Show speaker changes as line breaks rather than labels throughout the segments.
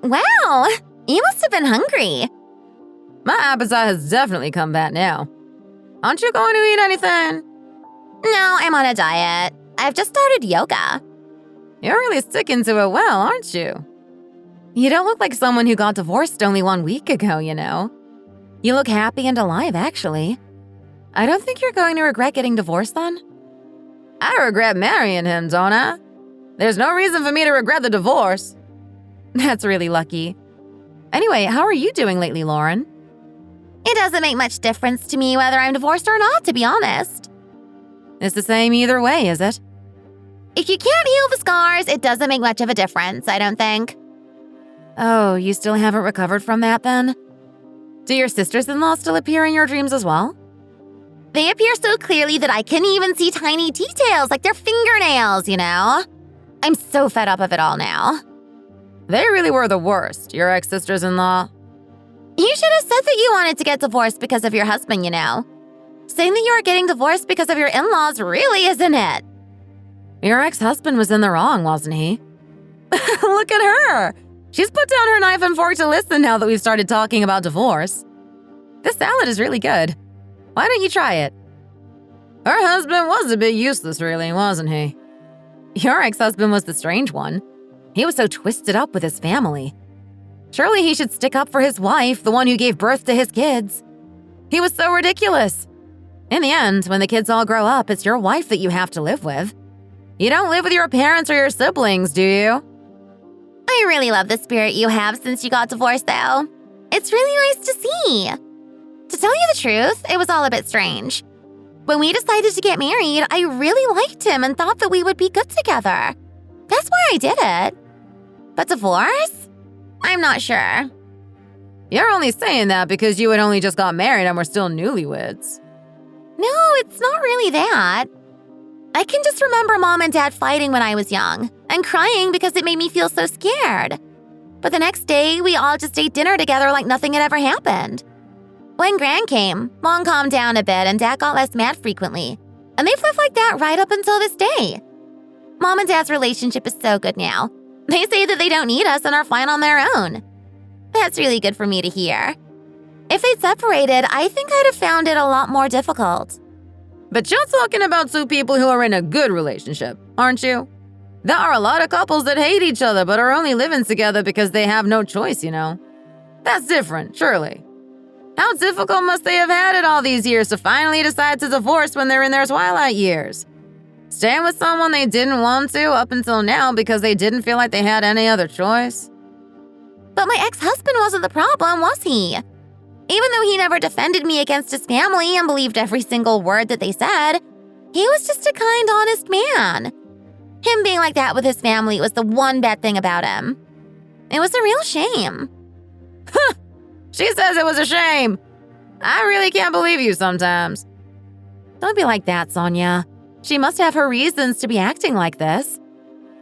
Wow, you must have been hungry.
My appetite has definitely come back now. Aren't you going to eat anything?
No, I'm on a diet. I've just started yoga.
You're really sticking to it well, aren't you? You don't look like someone who got divorced only 1 week ago, you know. You look happy and alive, actually. I don't think you're going to regret getting divorced then. I regret marrying him, don't I? There's no reason for me to regret the divorce. That's really lucky. Anyway, how are you doing lately, Lauren?
It doesn't make much difference to me whether I'm divorced or not, to be honest.
It's the same either way, is it?
If you can't heal the scars, it doesn't make much of a difference, I don't think.
Oh, you still haven't recovered from that then? Do your sisters-in-law still appear in your dreams as well?
They appear so clearly that I can even see tiny details like their fingernails, you know? I'm so fed up of it all now.
They really were the worst, your ex-sisters-in-law.
You should have said that you wanted to get divorced because of your husband, you know? Saying that you are getting divorced because of your in-laws really isn't it.
Your ex-husband was in the wrong, wasn't he? Look at her! She's put down her knife and fork to listen now that we've started talking about divorce. This salad is really good. Why don't you try it? Her husband was a bit useless, really, wasn't he? Your ex-husband was the strange one. He was so twisted up with his family. Surely he should stick up for his wife, the one who gave birth to his kids. He was so ridiculous. In the end, when the kids all grow up, it's your wife that you have to live with. You don't live with your parents or your siblings, do you?
I really love the spirit you have since you got divorced, though. It's really nice to see. To tell you the truth, it was all a bit strange. When we decided to get married, I really liked him and thought that we would be good together. That's why I did it. But divorce? I'm not sure.
You're only saying that because you had only just got married and were still newlyweds.
No, it's not really that. I can just remember Mom and Dad fighting when I was young and crying because it made me feel so scared. But the next day, we all just ate dinner together like nothing had ever happened. When Gran came, Mom calmed down a bit and Dad got less mad frequently. And they've lived like that right up until this day. Mom and Dad's relationship is so good now. They say that they don't need us and are fine on their own. That's really good for me to hear. If they'd separated, I think I'd have found it a lot more difficult.
But you're talking about two people who are in a good relationship, aren't you? There are a lot of couples that hate each other but are only living together because they have no choice, you know? That's different, surely. How difficult must they have had it all these years to finally decide to divorce when they're in their twilight years? Staying with someone they didn't want to up until now because they didn't feel like they had any other choice?
But my ex-husband wasn't the problem, was he? Even though he never defended me against his family and believed every single word that they said, he was just a kind, honest man. Him being like that with his family was the one bad thing about him. It was a real shame.
She says it was a shame. I really can't believe you sometimes. Don't be like that, Sonia. She must have her reasons to be acting like this.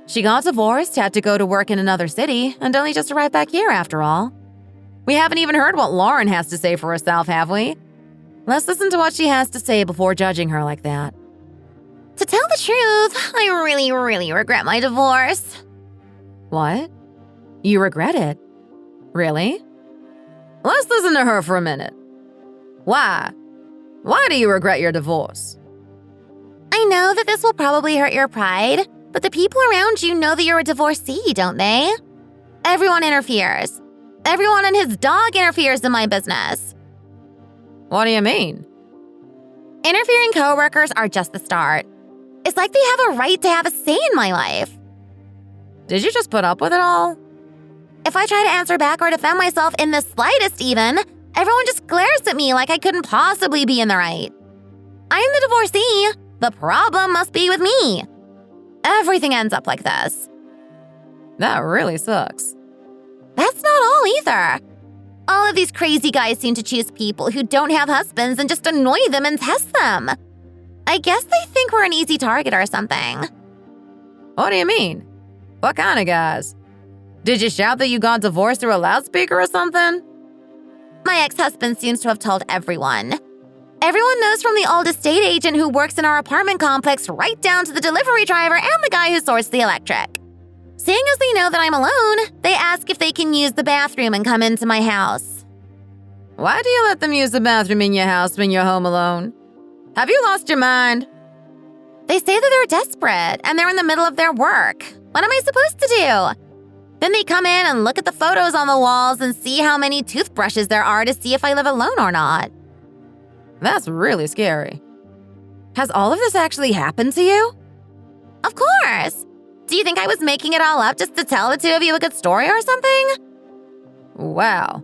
She got divorced, had to go to work in another city, and only just arrived back here after all. We haven't even heard what Lauren has to say for herself, have we? Let's listen to what she has to say before judging her like that.
To tell the truth, I really, really regret my divorce.
What? You regret it? Really? Let's listen to her for a minute. Why? Why do you regret your divorce?
I know that this will probably hurt your pride, but the people around you know that you're a divorcee, don't they? Everyone interferes. Everyone and his dog interferes in my business.
What do you mean?
Interfering coworkers are just the start. It's like they have a right to have a say in my life.
Did you just put up with it all?
If I try to answer back or defend myself in the slightest even, everyone just glares at me like I couldn't possibly be in the right. I'm the divorcee. The problem must be with me. Everything ends up like this.
That really sucks.
That's not all either. All of these crazy guys seem to choose people who don't have husbands and just annoy them and test them. I guess they think we're an easy target or something.
What do you mean? What kind of guys? Did you shout that you got divorced through a loudspeaker or something?
My ex-husband seems to have told everyone. Everyone knows from the old estate agent who works in our apartment complex right down to the delivery driver and the guy who sorts the electric. Seeing as they know that I'm alone, they ask if they can use the bathroom and come into my house.
Why do you let them use the bathroom in your house when you're home alone? Have you lost your mind?
They say that they're desperate and they're in the middle of their work. What am I supposed to do? Then they come in and look at the photos on the walls and see how many toothbrushes there are to see if I live alone or not.
That's really scary. Has all of this actually happened to you?
Of course. Do you think I was making it all up just to tell the two of you a good story or something?
Wow,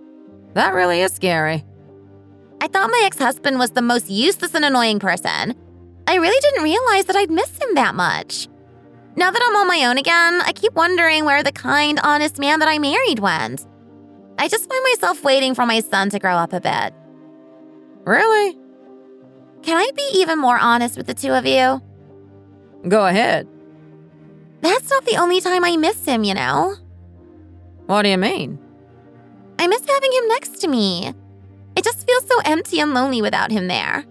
that really is scary.
I thought my ex-husband was the most useless and annoying person. I really didn't realize that I'd miss him that much. Now that I'm on my own again, I keep wondering where the kind, honest man that I married went. I just find myself waiting for my son to grow up a bit.
Really?
Can I be even more honest with the two of you?
Go ahead.
That's not the only time I miss him, you know?
What do you mean?
I miss having him next to me. It just feels so empty and lonely without him there.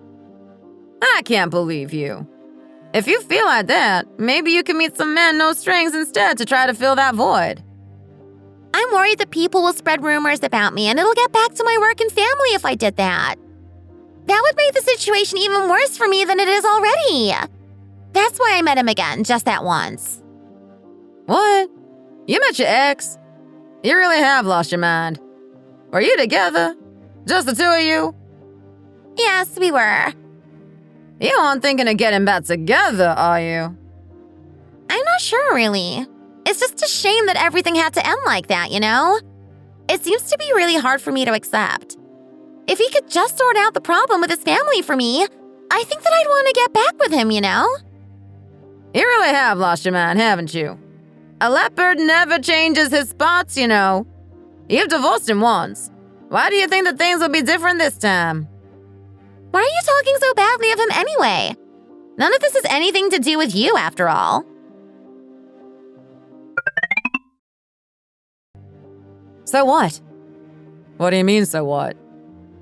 I can't believe you. If you feel like that, maybe you can meet some men no strings instead to try to fill that void.
I'm worried that people will spread rumors about me and it'll get back to my work and family if I did that. That would make the situation even worse for me than it is already. That's why I met him again, just that once.
What? You met your ex? You really have lost your mind. Were you together? Just the two of you?
Yes, we were.
You aren't thinking of getting back together, are you?
I'm not sure, really. It's just a shame that everything had to end like that, you know? It seems to be really hard for me to accept. If he could just sort out the problem with his family for me, I think that I'd want to get back with him, you know?
You really have lost your mind, haven't you? A leopard never changes his spots, you know. You've divorced him once. Why do you think that things will be different this time?
Why are you talking so badly of him anyway? None of this has anything to do with you, after all.
So what? What do you mean, so what?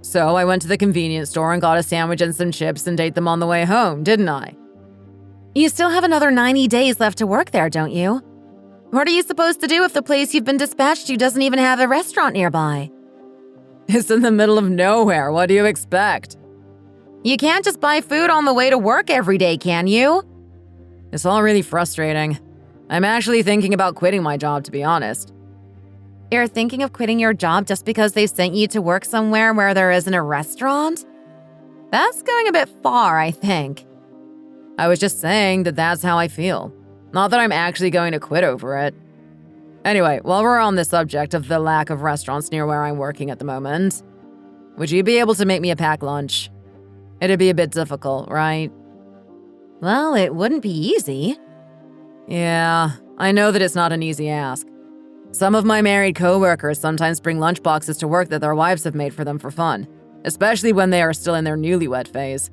So I went to the convenience store and got a sandwich and some chips and ate them on the way home, didn't I? You still have another 90 days left to work there, don't you? What are you supposed to do if the place you've been dispatched to doesn't even have a restaurant nearby? It's in the middle of nowhere. What do you expect? You can't just buy food on the way to work every day, can you? It's all really frustrating. I'm actually thinking about quitting my job, to be honest. You're thinking of quitting your job just because they sent you to work somewhere where there isn't a restaurant? That's going a bit far, I think. I was just saying that that's how I feel. Not that I'm actually going to quit over it. Anyway, while we're on the subject of the lack of restaurants near where I'm working at the moment, would you be able to make me a packed lunch? It'd be a bit difficult, right? Well, it wouldn't be easy. Yeah, I know that it's not an easy ask. Some of my married coworkers sometimes bring lunch boxes to work that their wives have made for them for fun, especially when they are still in their newlywed phase.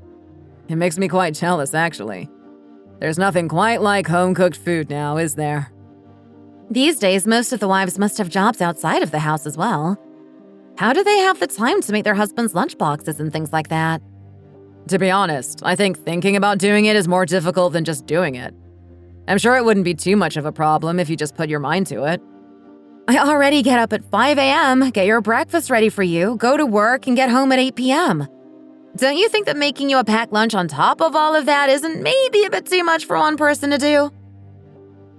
It makes me quite jealous, actually. There's nothing quite like home-cooked food now, is there? These days, most of the wives must have jobs outside of the house as well. How do they have the time to make their husbands' lunch boxes and things like that? To be honest, I think thinking about doing it is more difficult than just doing it. I'm sure it wouldn't be too much of a problem if you just put your mind to it. I already get up at 5 a.m., get your breakfast ready for you, go to work, and get home at 8 p.m. Don't you think that making you a packed lunch on top of all of that isn't maybe a bit too much for one person to do?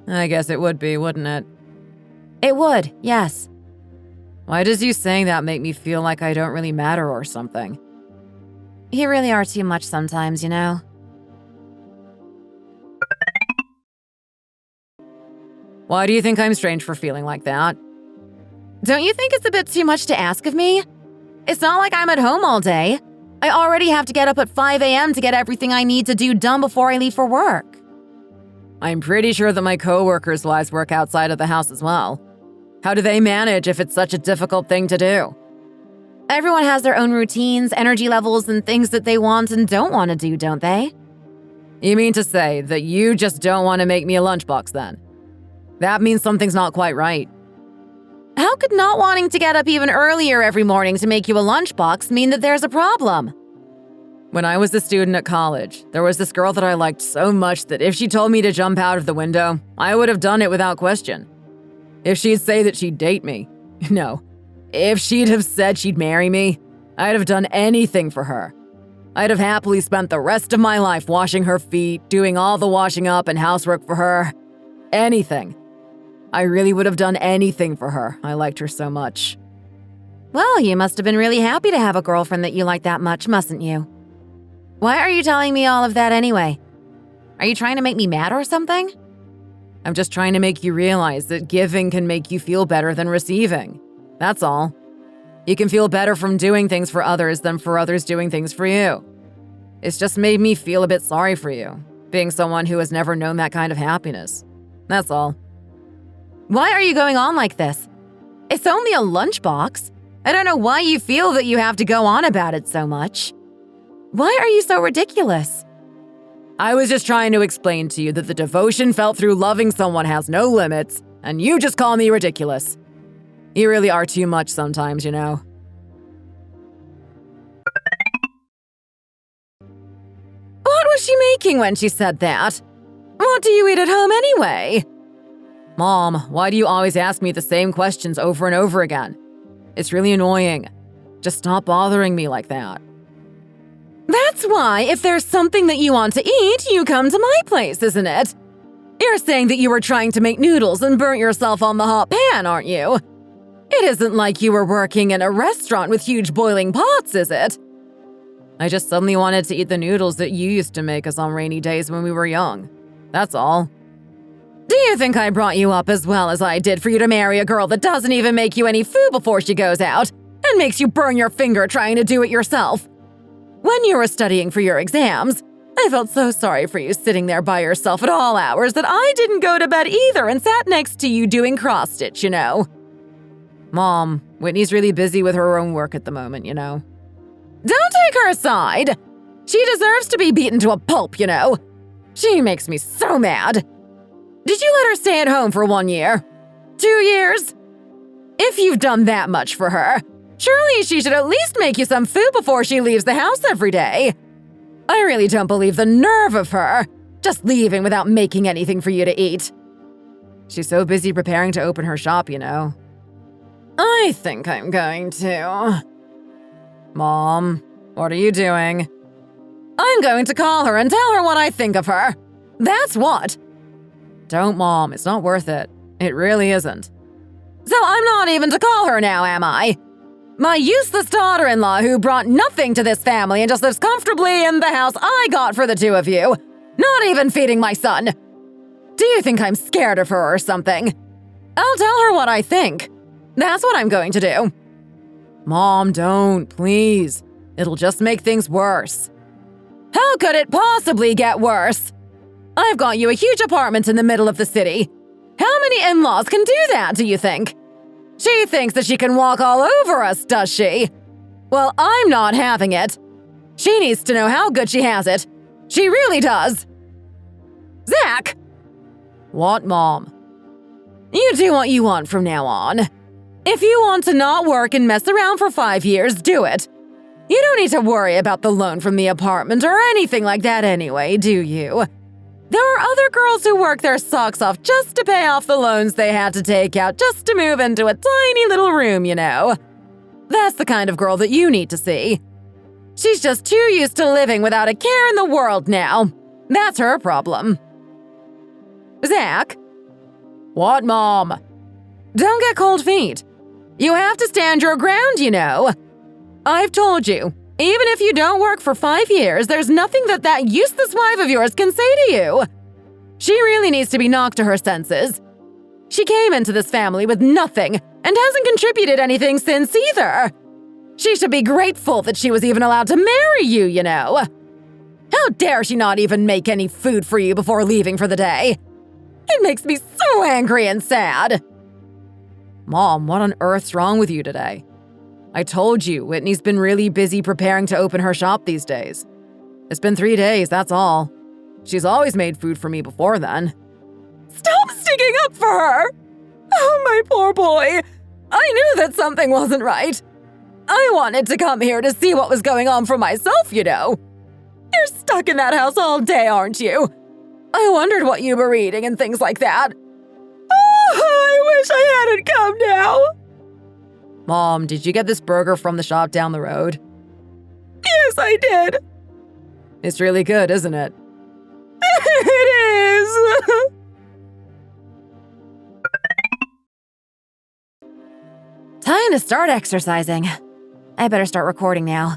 I guess it would be, wouldn't it? It would, yes. Why does you saying that make me feel like I don't really matter or something? You really are too much sometimes, you know? Why do you think I'm strange for feeling like that? Don't you think it's a bit too much to ask of me? It's not like I'm at home all day. I already have to get up at 5 a.m. to get everything I need to do done before I leave for work. I'm pretty sure that my coworkers' wives work outside of the house as well. How do they manage if it's such a difficult thing to do? Everyone has their own routines, energy levels, and things that they want and don't want to do, don't they? You mean to say that you just don't want to make me a lunchbox then? That means something's not quite right. How could not wanting to get up even earlier every morning to make you a lunchbox mean that there's a problem? When I was a student at college, there was this girl that I liked so much that if she told me to jump out of the window, I would have done it without question. If she'd say that she'd date me. No. If she'd have said she'd marry me, I'd have done anything for her. I'd have happily spent the rest of my life washing her feet, doing all the washing up and housework for her. Anything. I really would have done anything for her. I liked her so much.
Well, you must have been really happy to have a girlfriend that you liked that much, mustn't you? Why are you telling me all of that anyway? Are you trying to make me mad or something?
I'm just trying to make you realize that giving can make you feel better than receiving. That's all. You can feel better from doing things for others than for others doing things for you. It's just made me feel a bit sorry for you, being someone who has never known that kind of happiness. That's all.
Why are you going on like this? It's only a lunchbox. I don't know why you feel that you have to go on about it so much. Why are you so ridiculous?
I was just trying to explain to you that the devotion felt through loving someone has no limits, and you just call me ridiculous. You really are too much sometimes, you know.
What was she making when she said that? What do you eat at home anyway?
Mom, why do you always ask me the same questions over and over again? It's really annoying. Just stop bothering me like that.
That's why, if there's something that you want to eat, you come to my place, isn't it? You're saying that you were trying to make noodles and burnt yourself on the hot pan, aren't you? It isn't like you were working in a restaurant with huge boiling pots, is it?
I just suddenly wanted to eat the noodles that you used to make us on rainy days when we were young. That's all.
Do you think I brought you up as well as I did for you to marry a girl that doesn't even make you any food before she goes out and makes you burn your finger trying to do it yourself? When you were studying for your exams, I felt so sorry for you sitting there by yourself at all hours that I didn't go to bed either and sat next to you doing cross-stitch, you know.
Mom, Whitney's really busy with her own work at the moment, you know.
Don't take her aside. She deserves to be beaten to a pulp, you know. She makes me so mad. Did you let her stay at home for 1 year? 2 years? If you've done that much for her, surely she should at least make you some food before she leaves the house every day. I really don't believe the nerve of her, just leaving without making anything for you to eat.
She's so busy preparing to open her shop, you know.
I think I'm going to.
Mom, what are you doing?
I'm going to call her and tell her what I think of her. That's what.
Don't, Mom. It's not worth it. It really isn't.
So I'm not even to call her now, am I? My useless daughter-in-law who brought nothing to this family and just lives comfortably in the house I got for the two of you. Not even feeding my son. Do you think I'm scared of her or something? I'll tell her what I think. That's what I'm going to do.
Mom, don't, please. It'll just make things worse.
How could it possibly get worse? I've got you a huge apartment in the middle of the city. How many in-laws can do that, do you think? She thinks that she can walk all over us, does she? Well, I'm not having it. She needs to know how good she has it. She really does. Zach!
What, Mom?
You do what you want from now on. If you want to not work and mess around for 5 years, do it. You don't need to worry about the loan from the apartment or anything like that anyway, do you? There are other girls who work their socks off just to pay off the loans they had to take out just to move into a tiny little room, you know. That's the kind of girl that you need to see. She's just too used to living without a care in the world now. That's her problem. Zach?
What, Mom?
Don't get cold feet. You have to stand your ground, you know. I've told you, even if you don't work for 5 years, there's nothing that useless wife of yours can say to you. She really needs to be knocked to her senses. She came into this family with nothing and hasn't contributed anything since either. She should be grateful that she was even allowed to marry you, you know. How dare she not even make any food for you before leaving for the day? It makes me so angry and sad.
Mom, what on earth's wrong with you today? I told you, Whitney's been really busy preparing to open her shop these days. It's been 3 days, that's all. She's always made food for me before then.
Stop sticking up for her! Oh, my poor boy. I knew that something wasn't right. I wanted to come here to see what was going on for myself, you know. You're stuck in that house all day, aren't you? I wondered what you were eating and things like that. Oh, I
wish I hadn't come now. Mom, did you get this burger from the shop down the road? Yes, I did. It's really good, isn't it? It is. Time to start exercising. I better start recording now.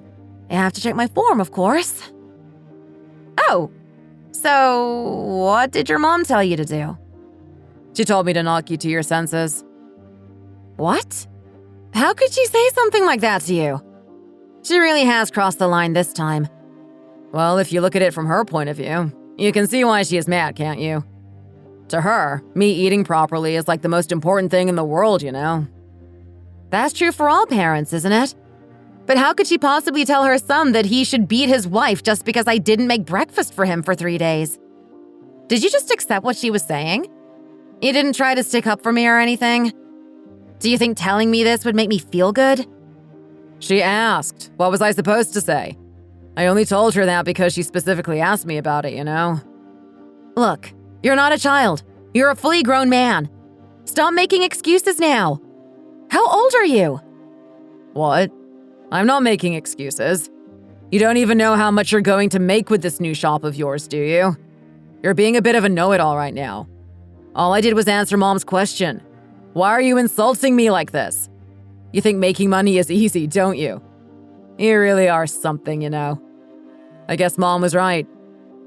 I have to check my form, of course. Oh, so what did your mom tell you to do? She told me to knock you to your senses. What? How could she say something like that to you? She really has crossed the line this time. Well, if you look at it from her point of view, you can see why she is mad, can't you? To her, me eating properly is like the most important thing in the world, you know? That's true for all parents, isn't it? But how could she possibly tell her son that he should beat his wife just because I didn't make breakfast for him for 3 days? Did you just accept what she was saying? You didn't try to stick up for me or anything? Do you think telling me this would make me feel good? She asked. What was I supposed to say? I only told her that because she specifically asked me about it, you know? Look, you're not a child. You're a fully grown man. Stop making excuses now. How old are you? What? I'm not making excuses. You don't even know how much you're going to make with this new shop of yours, do you? You're being a bit of a know-it-all right now. All I did was answer Mom's question. Why are you insulting me like this? You think making money is easy, don't you? You really are something, you know. I guess Mom was right.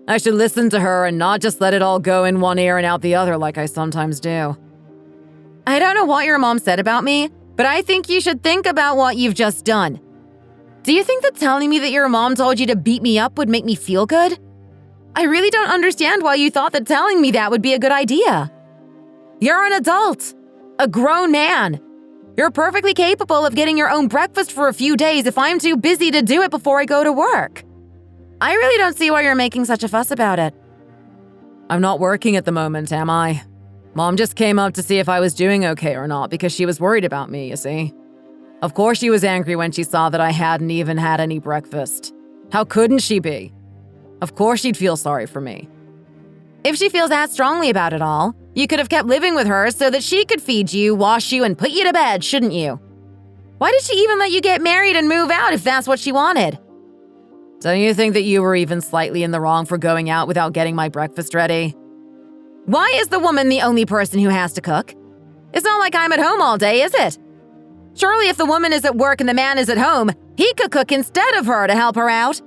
I should listen to her and not just let it all go in one ear and out the other like I sometimes do. I don't know what your mom said about me, but I think you should think about what you've just done. Do you think that telling me that your mom told you to beat me up would make me feel good? I really don't understand why you thought that telling me that would be a good idea. You're an adult, a grown man. You're perfectly capable of getting your own breakfast for a few days if I'm too busy to do it before I go to work. I really don't see why you're making such a fuss about it. I'm not working at the moment, am I? Mom just came up to see if I was doing okay or not because she was worried about me, you see. Of course she was angry when she saw that I hadn't even had any breakfast. How couldn't she be? Of course she'd feel sorry for me. If she feels that strongly about it all, you could have kept living with her so that she could feed you, wash you, and put you to bed, shouldn't you? Why did she even let you get married and move out if that's what she wanted? Don't you think that you were even slightly in the wrong for going out without getting my breakfast ready? Why is the woman the only person who has to cook? It's not like I'm at home all day, is it? Surely if the woman is at work and the man is at home, he could cook instead of her to help her out.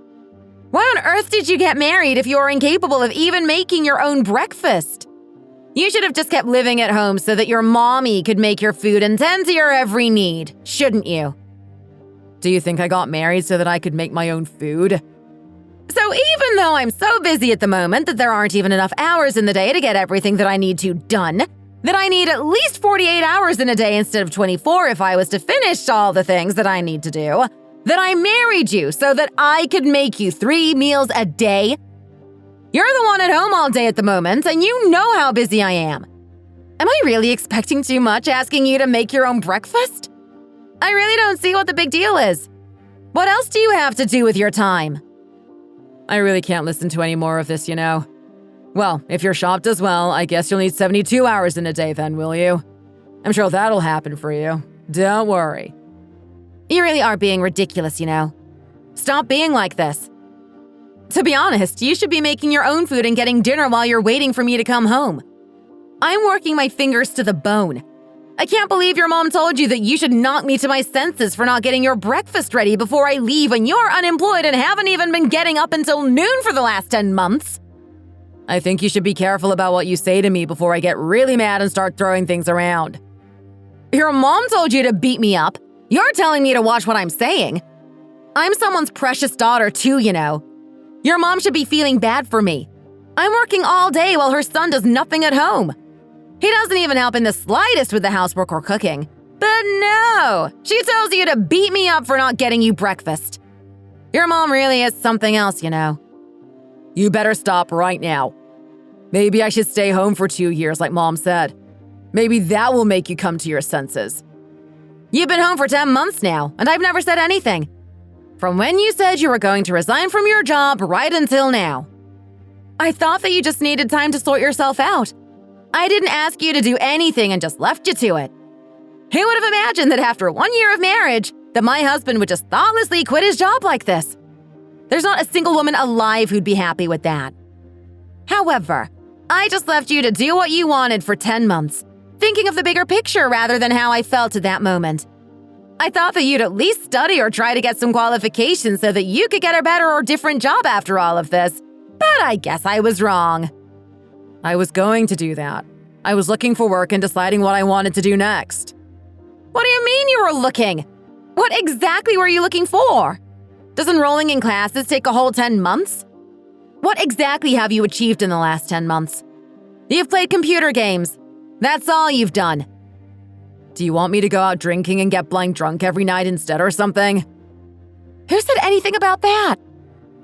Why on earth did you get married if you're incapable of even making your own breakfast? You should have just kept living at home so that your mommy could make your food and tend to your every need, shouldn't you? Do you think I got married so that I could make my own food? So even though I'm so busy at the moment that there aren't even enough hours in the day to get everything that I need to done, that I need at least 48 hours in a day instead of 24 if I was to finish all the things that I need to do, that I married you so that I could make you 3 meals a day? You're the one at home all day at the moment, and you know how busy I am. Am I really expecting too much asking you to make your own breakfast? I really don't see what the big deal is. What else do you have to do with your time? I really can't listen to any more of this, you know. Well, if your shop does well, I guess you'll need 72 hours in a day then, will you? I'm sure that'll happen for you. Don't worry. You really are being ridiculous, you know. Stop being like this. To be honest, you should be making your own food and getting dinner while you're waiting for me to come home. I'm working my fingers to the bone. I can't believe your mom told you that you should knock me to my senses for not getting your breakfast ready before I leave when you're unemployed and haven't even been getting up until noon for the last 10 months. I think you should be careful about what you say to me before I get really mad and start throwing things around. Your mom told you to beat me up. You're telling me to watch what I'm saying. I'm someone's precious daughter too, you know. Your mom should be feeling bad for me. I'm working all day while her son does nothing at home. He doesn't even help in the slightest with the housework or cooking. But no, she tells you to beat me up for not getting you breakfast. Your mom really is something else, you know. You better stop right now. Maybe I should stay home for 2 years like Mom said. Maybe that will make you come to your senses. You've been home for 10 months now, and I've never said anything. From when you said you were going to resign from your job right until now. I thought that you just needed time to sort yourself out. I didn't ask you to do anything and just left you to it. Who would have imagined that after 1 year of marriage, that my husband would just thoughtlessly quit his job like this? There's not a single woman alive who'd be happy with that. However, I just left you to do what you wanted for 10 months, thinking of the bigger picture rather than how I felt at that moment. I thought that you'd at least study or try to get some qualifications so that you could get a better or different job after all of this, but I guess I was wrong. I was going to do that. I was looking for work and deciding what I wanted to do next. What do you mean you were looking? What exactly were you looking for? Does enrolling in classes take a whole 10 months? What exactly have you achieved in the last 10 months? You've played computer games. That's all you've done. Do you want me to go out drinking and get blind drunk every night instead or something? Who said anything about that?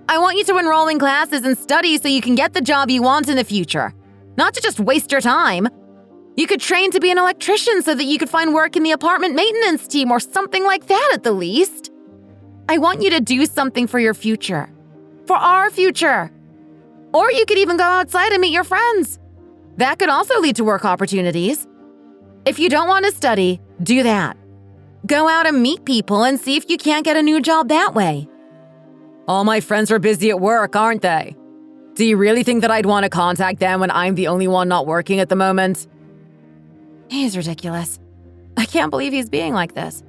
I want you to enroll in classes and study so you can get the job you want in the future, not to just waste your time. You could train to be an electrician so that you could find work in the apartment maintenance team or something like that at the least. I want you to do something for your future. For our future. Or you could even go outside and meet your friends. That could also lead to work opportunities. If you don't want to study, do that. Go out and meet people and see if you can't get a new job that way. All my friends are busy at work, aren't they? Do you really think that I'd want to contact them when I'm the only one not working at the moment? He's ridiculous. I can't believe he's being like this.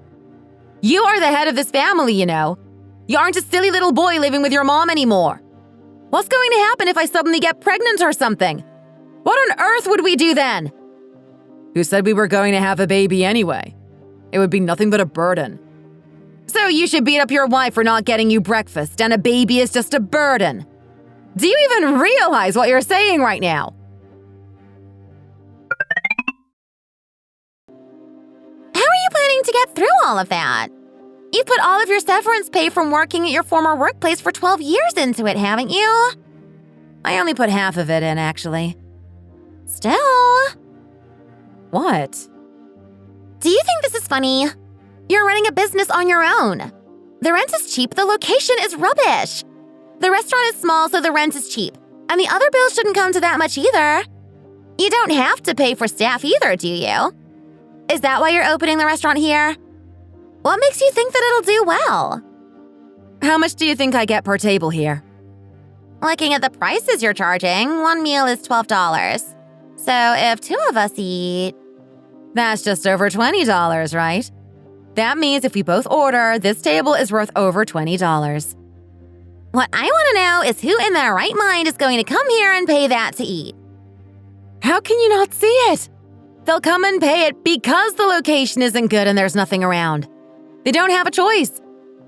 You are the head of this family, you know. You aren't a silly little boy living with your mom anymore. What's going to happen if I suddenly get pregnant or something? What on earth would we do then? Who said we were going to have a baby anyway? It would be nothing but a burden. So you should beat up your wife for not getting you breakfast, and a baby is just a burden. Do you even realize what you're saying right now?
How are you planning to get through all of that? You've put all of your severance pay from working at your former workplace for 12 years into it, haven't you?
I only put half of it in, actually.
Still.
What?
Do you think this is funny? You're running a business on your own. The rent is cheap, the location is rubbish. The restaurant is small, so the rent is cheap. And the other bills shouldn't come to that much either. You don't have to pay for staff either, do you? Is that why you're opening the restaurant here? What makes you think that it'll do well?
How much do you think I get per table here?
Looking at the prices you're charging, one meal is $12. So if two of us eat…
That's just over $20, right? That means if we both order, this table is worth over $20.
What I want to know is who in their right mind is going to come here and pay that to eat?
How can you not see it? They'll come and pay it because the location isn't good and there's nothing around. They don't have a choice.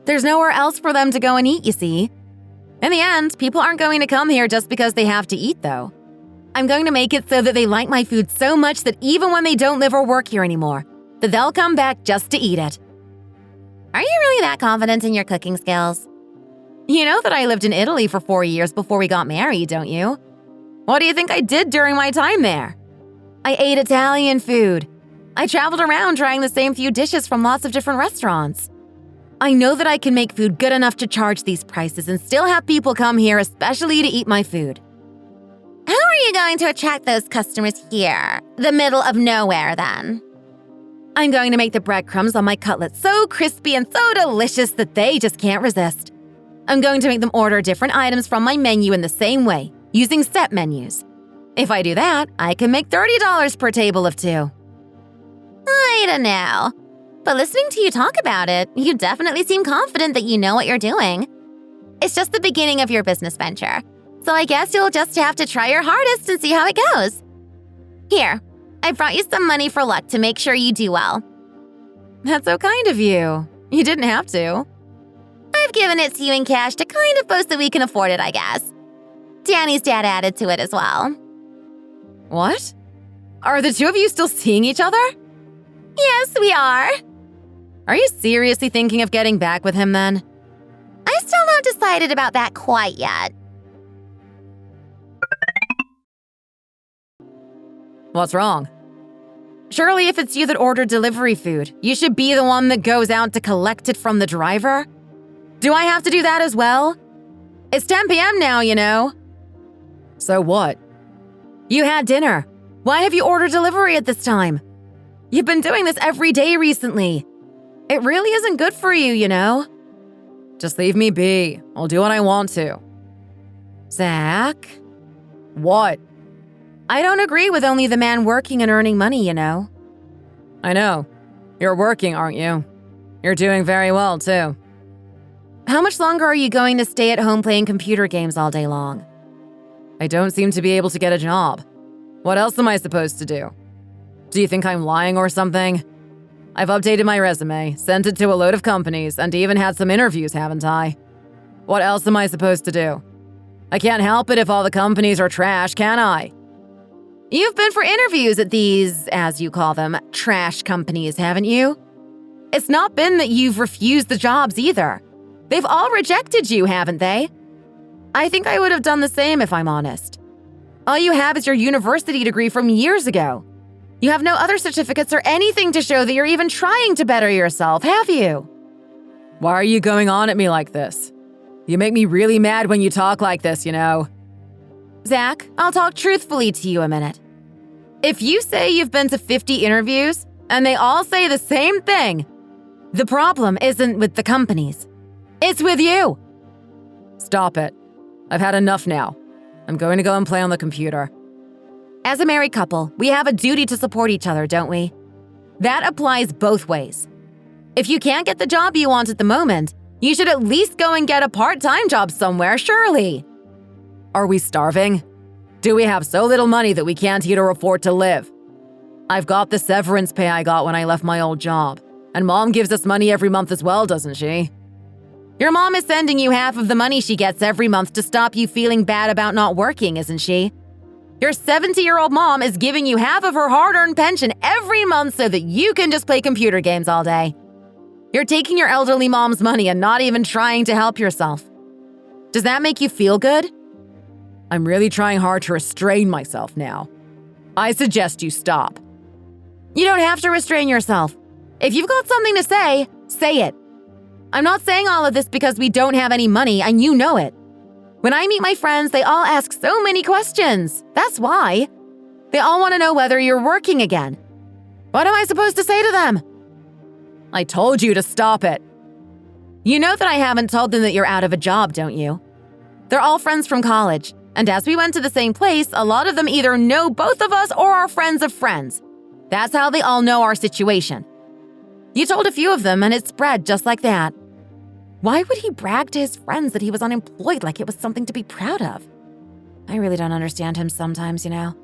There's nowhere else for them to go and eat, you see. In the end, people aren't going to come here just because they have to eat, though. I'm going to make it so that they like my food so much that even when they don't live or work here anymore, that they'll come back just to eat it.
Are you really that confident in your cooking skills?
You know that I lived in Italy for 4 years before we got married, don't you? What do you think I did during my time there? I ate Italian food. I traveled around trying the same few dishes from lots of different restaurants. I know that I can make food good enough to charge these prices and still have people come here especially to eat my food.
How are you going to attract those customers here, the middle of nowhere, then?
I'm going to make the breadcrumbs on my cutlets so crispy and so delicious that they just can't resist. I'm going to make them order different items from my menu in the same way, using set menus. If I do that, I can make $30 per table of two.
I don't know. But listening to you talk about it, you definitely seem confident that you know what you're doing. It's just the beginning of your business venture. So I guess you'll just have to try your hardest and see how it goes. Here, I brought you some money for luck to make sure you do well.
That's so kind of you. You didn't have to.
I've given it to you in cash to kind of boast that we can afford it, I guess. Danny's dad added to it as well.
What? Are the two of you still seeing each other?
Yes, we are.
Are you seriously thinking of getting back with him then?
I'm still not decided about that quite yet.
What's wrong? Surely if it's you that ordered delivery food, you should be the one that goes out to collect it from the driver? Do I have to do that as well? It's 10 p.m. now, you know. So what? You had dinner. Why have you ordered delivery at this time? You've been doing this every day recently. It really isn't good for you, you know? Just leave me be. I'll do what I want to. Zach? What? I don't agree with only the man working and earning money, you know. I know. You're working, aren't you? You're doing very well, too. How much longer are you going to stay at home playing computer games all day long? I don't seem to be able to get a job. What else am I supposed to do? Do you think I'm lying or something? I've updated my resume, sent it to a load of companies, and even had some interviews, haven't I? What else am I supposed to do? I can't help it if all the companies are trash, can I? You've been for interviews at these, as you call them, trash companies, haven't you? It's not been that you've refused the jobs either. They've all rejected you, haven't they? I think I would have done the same if I'm honest. All you have is your university degree from years ago. You have no other certificates or anything to show that you're even trying to better yourself, have you? Why are you going on at me like this? You make me really mad when you talk like this, you know. Zach, I'll talk truthfully to you a minute. If you say you've been to 50 interviews and they all say the same thing, the problem isn't with the companies. It's with you. Stop it. I've had enough now. I'm going to go and play on the computer. As a married couple, we have a duty to support each other, don't we? That applies both ways. If you can't get the job you want at the moment, you should at least go and get a part-time job somewhere, surely. Are we starving? Do we have so little money that we can't eat or afford to live? I've got the severance pay I got when I left my old job, and Mom gives us money every month as well, doesn't she? Your mom is sending you half of the money she gets every month to stop you feeling bad about not working, isn't she? Your 70-year-old mom is giving you half of her hard-earned pension every month so that you can just play computer games all day. You're taking your elderly mom's money and not even trying to help yourself. Does that make you feel good? I'm really trying hard to restrain myself now. I suggest you stop. You don't have to restrain yourself. If you've got something to say, say it. I'm not saying all of this because we don't have any money, and you know it. When I meet my friends, they all ask so many questions. That's why. They all want to know whether you're working again. What am I supposed to say to them? I told you to stop it. You know that I haven't told them that you're out of a job, don't you? They're all friends from college, and as we went to the same place, a lot of them either know both of us or are friends of friends. That's how they all know our situation. You told a few of them, and it spread just like that. Why would he brag to his friends that he was unemployed like it was something to be proud of? I really don't understand him sometimes, you know.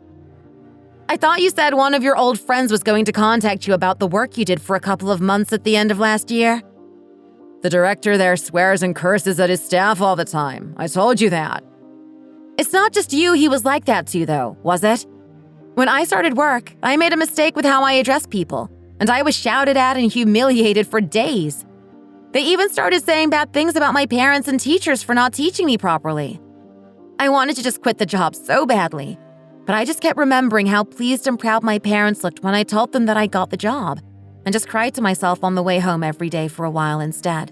I thought you said one of your old friends was going to contact you about the work you did for a couple of months at the end of last year. The director there swears and curses at his staff all the time. I told you that. It's not just you he was like that to, though, was it? When I started work, I made a mistake with how I addressed people, and I was shouted at and humiliated for days. They even started saying bad things about my parents and teachers for not teaching me properly. I wanted to just quit the job so badly, but I just kept remembering how pleased and proud my parents looked when I told them that I got the job, and just cried to myself on the way home every day for a while instead.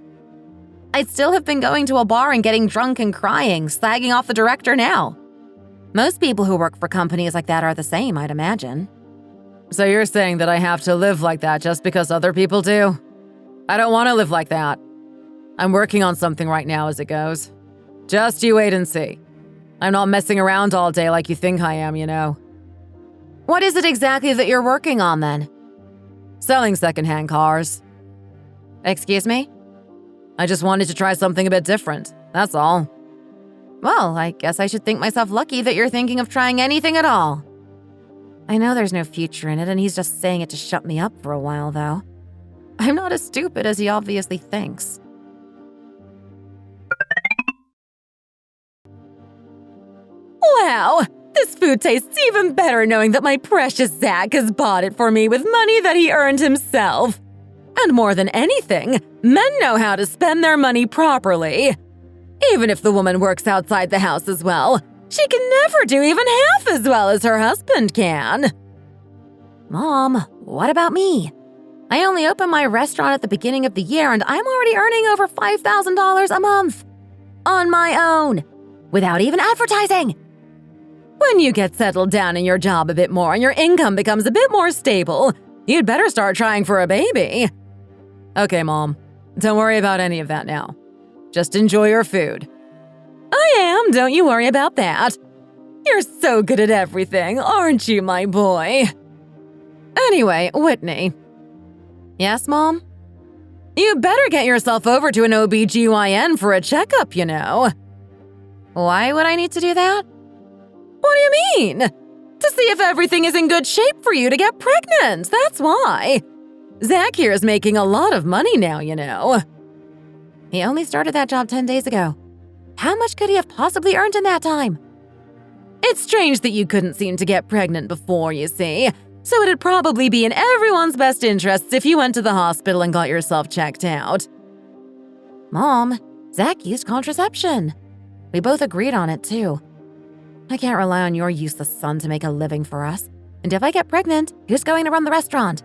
I'd still have been going to a bar and getting drunk and crying, slagging off the director now. Most people who work for companies like that are the same, I'd imagine. So you're saying that I have to live like that just because other people do? I don't want to live like that. I'm working on something right now as it goes. Just you wait and see. I'm not messing around all day like you think I am, you know. What is it exactly that you're working on then? Selling secondhand cars. Excuse me? I just wanted to try something a bit different, that's all. Well, I guess I should think myself lucky that you're thinking of trying anything at all. I know there's no future in it, and he's just saying it to shut me up for a while, though. I'm not as stupid as he obviously thinks. Wow, this food tastes even better knowing that my precious Zach has bought it for me with money that he earned himself. And more than anything, men know how to spend their money properly. Even if the woman works outside the house as well, she can never do even half as well as her husband can. Mom, what about me? I only opened my restaurant at the beginning of the year and I'm already earning over $5,000 a month. On my own. Without even advertising. When you get settled down in your job a bit more and your income becomes a bit more stable, you'd better start trying for a baby. Okay, Mom. Don't worry about any of that now. Just enjoy your food. I am, don't you worry about that. You're so good at everything, aren't you, my boy? Anyway, Whitney. Yes, Mom? You better get yourself over to an OBGYN for a checkup, you know. Why would I need to do that? What do you mean? To see if everything is in good shape for you to get pregnant, that's why. Zach here is making a lot of money now, you know. He only started that job 10 days ago. How much could he have possibly earned in that time? It's strange that you couldn't seem to get pregnant before, you see. So it'd probably be in everyone's best interests if you went to the hospital and got yourself checked out. Mom, Zach used contraception. We both agreed on it, too. I can't rely on your useless son to make a living for us. And if I get pregnant, who's going to run the restaurant?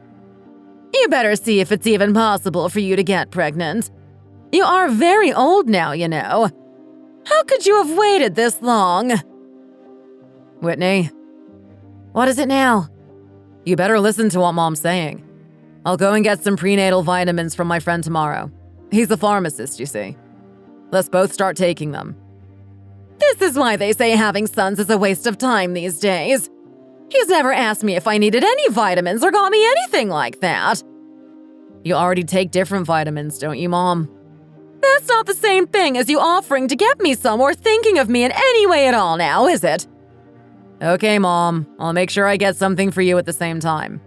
You better see if it's even possible for you to get pregnant. You are very old now, you know. How could you have waited this long? Whitney. What is it now? You better listen to what Mom's saying. I'll go and get some prenatal vitamins from my friend tomorrow. He's a pharmacist, you see. Let's both start taking them. This is why they say having sons is a waste of time these days. He's never asked me if I needed any vitamins or got me anything like that. You already take different vitamins, don't you, Mom? That's not the same thing as you offering to get me some or thinking of me in any way at all now, is it? Okay, Mom. I'll make sure I get something for you at the same time.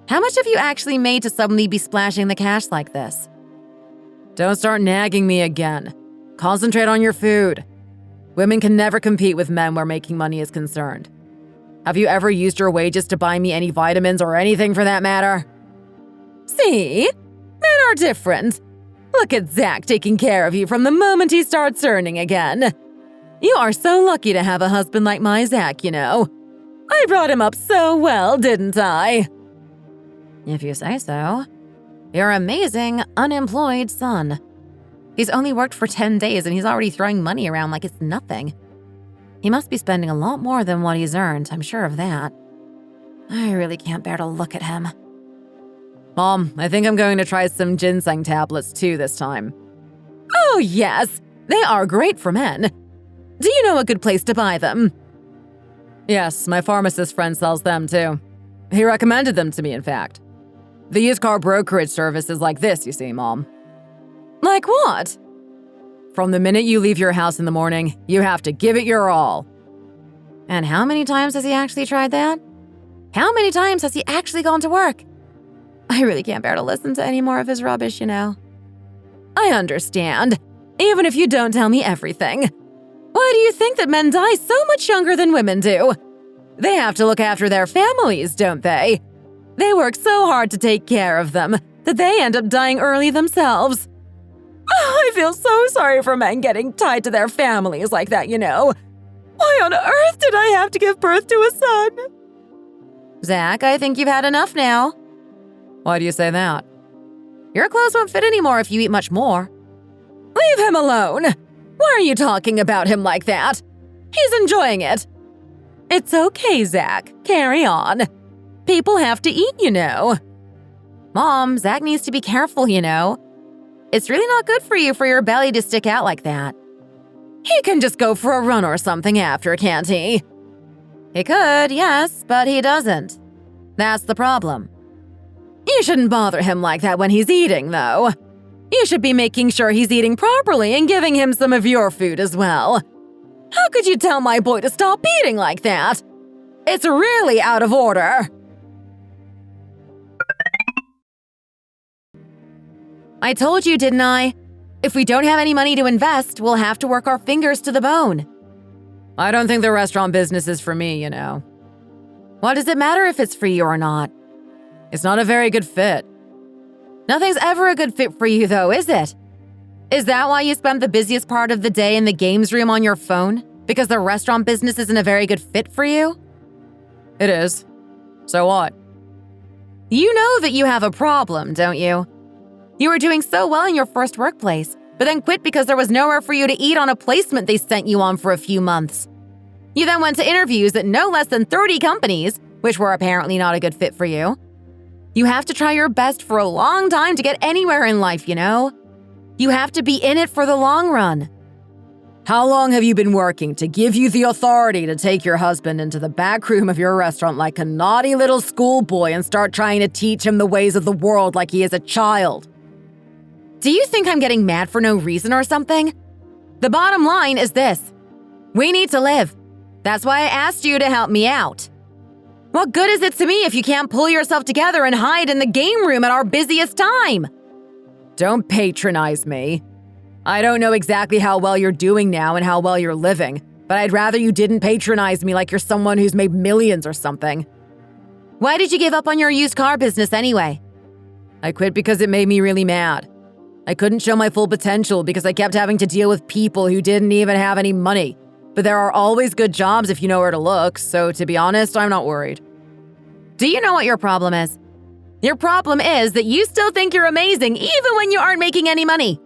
How much have you actually made to suddenly be splashing the cash like this? Don't start nagging me again. Concentrate on your food. Women can never compete with men where making money is concerned. Have you ever used your wages to buy me any vitamins or anything for that matter? See? Men are different. Look at Zach taking care of you from the moment he starts earning again. You are so lucky to have a husband like my Zach, you know. I brought him up so well, didn't I? If you say so. Your amazing, unemployed son. He's only worked for 10 days and he's already throwing money around like it's nothing. He must be spending a lot more than what he's earned, I'm sure of that. I really can't bear to look at him. Mom, I think I'm going to try some ginseng tablets too this time. Oh yes, they are great for men. Do you know a good place to buy them? Yes, my pharmacist friend sells them too. He recommended them to me, in fact. The used car brokerage service is like this, you see, Mom. Like what? From the minute you leave your house in the morning, you have to give it your all. And how many times has he actually tried that? How many times has he actually gone to work? I really can't bear to listen to any more of his rubbish, you know. I understand, even if you don't tell me everything. Why do you think that men die so much younger than women do? They have to look after their families, don't they? They work so hard to take care of them that they end up dying early themselves. I feel so sorry for men getting tied to their families like that, you know. Why on earth did I have to give birth to a son? Zach, I think you've had enough now. Why do you say that? Your clothes won't fit anymore if you eat much more. Leave him alone. Why are you talking about him like that? He's enjoying it. It's okay, Zach. Carry on. People have to eat, you know. Mom, Zach needs to be careful, you know. It's really not good for you for your belly to stick out like that. He can just go for a run or something after, can't he? He could, yes, but he doesn't. That's the problem. You shouldn't bother him like that when he's eating, though. You should be making sure he's eating properly and giving him some of your food as well. How could you tell my boy to stop eating like that? It's really out of order. I told you, didn't I? If we don't have any money to invest, we'll have to work our fingers to the bone. I don't think the restaurant business is for me, you know. What does it matter if it's for you or not? It's not a very good fit. Nothing's ever a good fit for you, though, is it? Is that why you spend the busiest part of the day in the games room on your phone? Because the restaurant business isn't a very good fit for you? It is. So what? You know that you have a problem, don't you? You were doing so well in your first workplace, but then quit because there was nowhere for you to eat on a placement they sent you on for a few months. You then went to interviews at no less than 30 companies, which were apparently not a good fit for you. You have to try your best for a long time to get anywhere in life, you know? You have to be in it for the long run. How long have you been working to give you the authority to take your husband into the back room of your restaurant like a naughty little schoolboy and start trying to teach him the ways of the world like he is a child? Do you think I'm getting mad for no reason or something? The bottom line is this. We need to live. That's why I asked you to help me out. What good is it to me if you can't pull yourself together and hide in the game room at our busiest time? Don't patronize me. I don't know exactly how well you're doing now and how well you're living, but I'd rather you didn't patronize me like you're someone who's made millions or something. Why did you give up on your used car business anyway? I quit because it made me really mad. I couldn't show my full potential because I kept having to deal with people who didn't even have any money. But there are always good jobs if you know where to look, so to be honest, I'm not worried. Do you know what your problem is? Your problem is that you still think you're amazing even when you aren't making any money.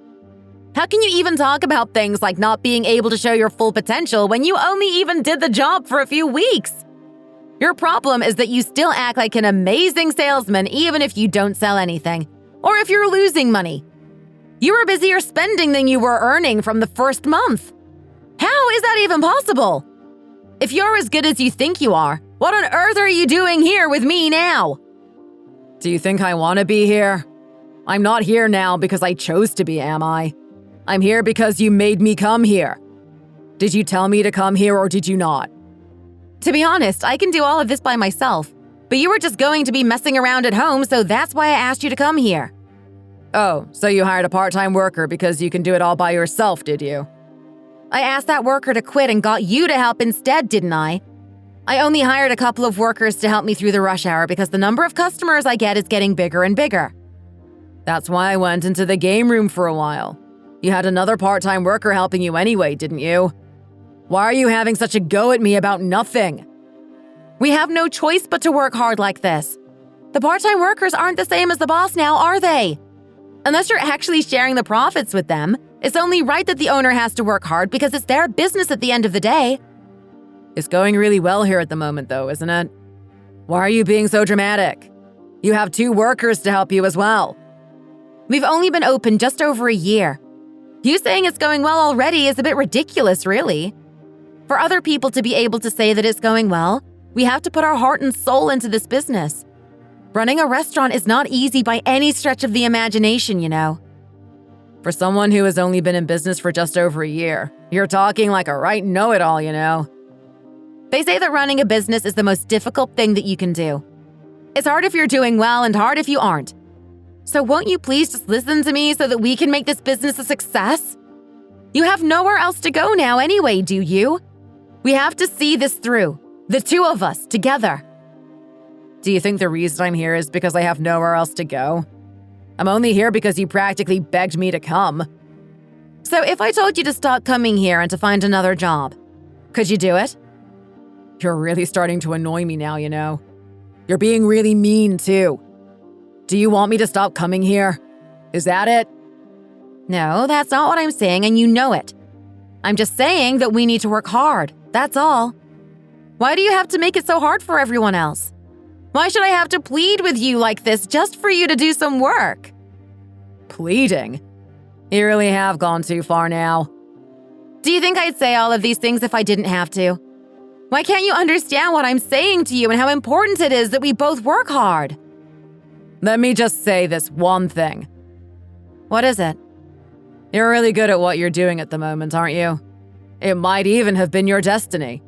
How can you even talk about things like not being able to show your full potential when you only even did the job for a few weeks? Your problem is that you still act like an amazing salesman even if you don't sell anything, or if you're losing money. You were busier spending than you were earning from the first month. How is that even possible? If you're as good as you think you are, what on earth are you doing here with me now? Do you think I want to be here? I'm not here now because I chose to be, am I? I'm here because you made me come here. Did you tell me to come here or did you not? To be honest, I can do all of this by myself, but you were just going to be messing around at home, so that's why I asked you to come here. Oh, so you hired a part-time worker because you can do it all by yourself, did you? I asked that worker to quit and got you to help instead, didn't I? I only hired a couple of workers to help me through the rush hour because the number of customers I get is getting bigger and bigger. That's why I went into the game room for a while. You had another part-time worker helping you anyway, didn't you? Why are you having such a go at me about nothing? We have no choice but to work hard like this. The part-time workers aren't the same as the boss now, are they? Unless you're actually sharing the profits with them, it's only right that the owner has to work hard because it's their business at the end of the day. It's going really well here at the moment, though, isn't it? Why are you being so dramatic? You have 2 workers to help you as well. We've only been open just over a year. You saying it's going well already is a bit ridiculous, really. For other people to be able to say that it's going well, we have to put our heart and soul into this business. Running a restaurant is not easy by any stretch of the imagination, you know. For someone who has only been in business for just over a year, you're talking like a right know-it-all, you know. They say that running a business is the most difficult thing that you can do. It's hard if you're doing well and hard if you aren't. So won't you please just listen to me so that we can make this business a success? You have nowhere else to go now anyway, do you? We have to see this through, the 2 of us, together. Do you think the reason I'm here is because I have nowhere else to go? I'm only here because you practically begged me to come. So if I told you to stop coming here and to find another job, could you do it? You're really starting to annoy me now, you know. You're being really mean, too. Do you want me to stop coming here? Is that it? No, that's not what I'm saying, and you know it. I'm just saying that we need to work hard, that's all. Why do you have to make it so hard for everyone else? Why should I have to plead with you like this just for you to do some work? Pleading? You really have gone too far now. Do you think I'd say all of these things if I didn't have to? Why can't you understand what I'm saying to you and how important it is that we both work hard? Let me just say this one thing. What is it? You're really good at what you're doing at the moment, aren't you? It might even have been your destiny.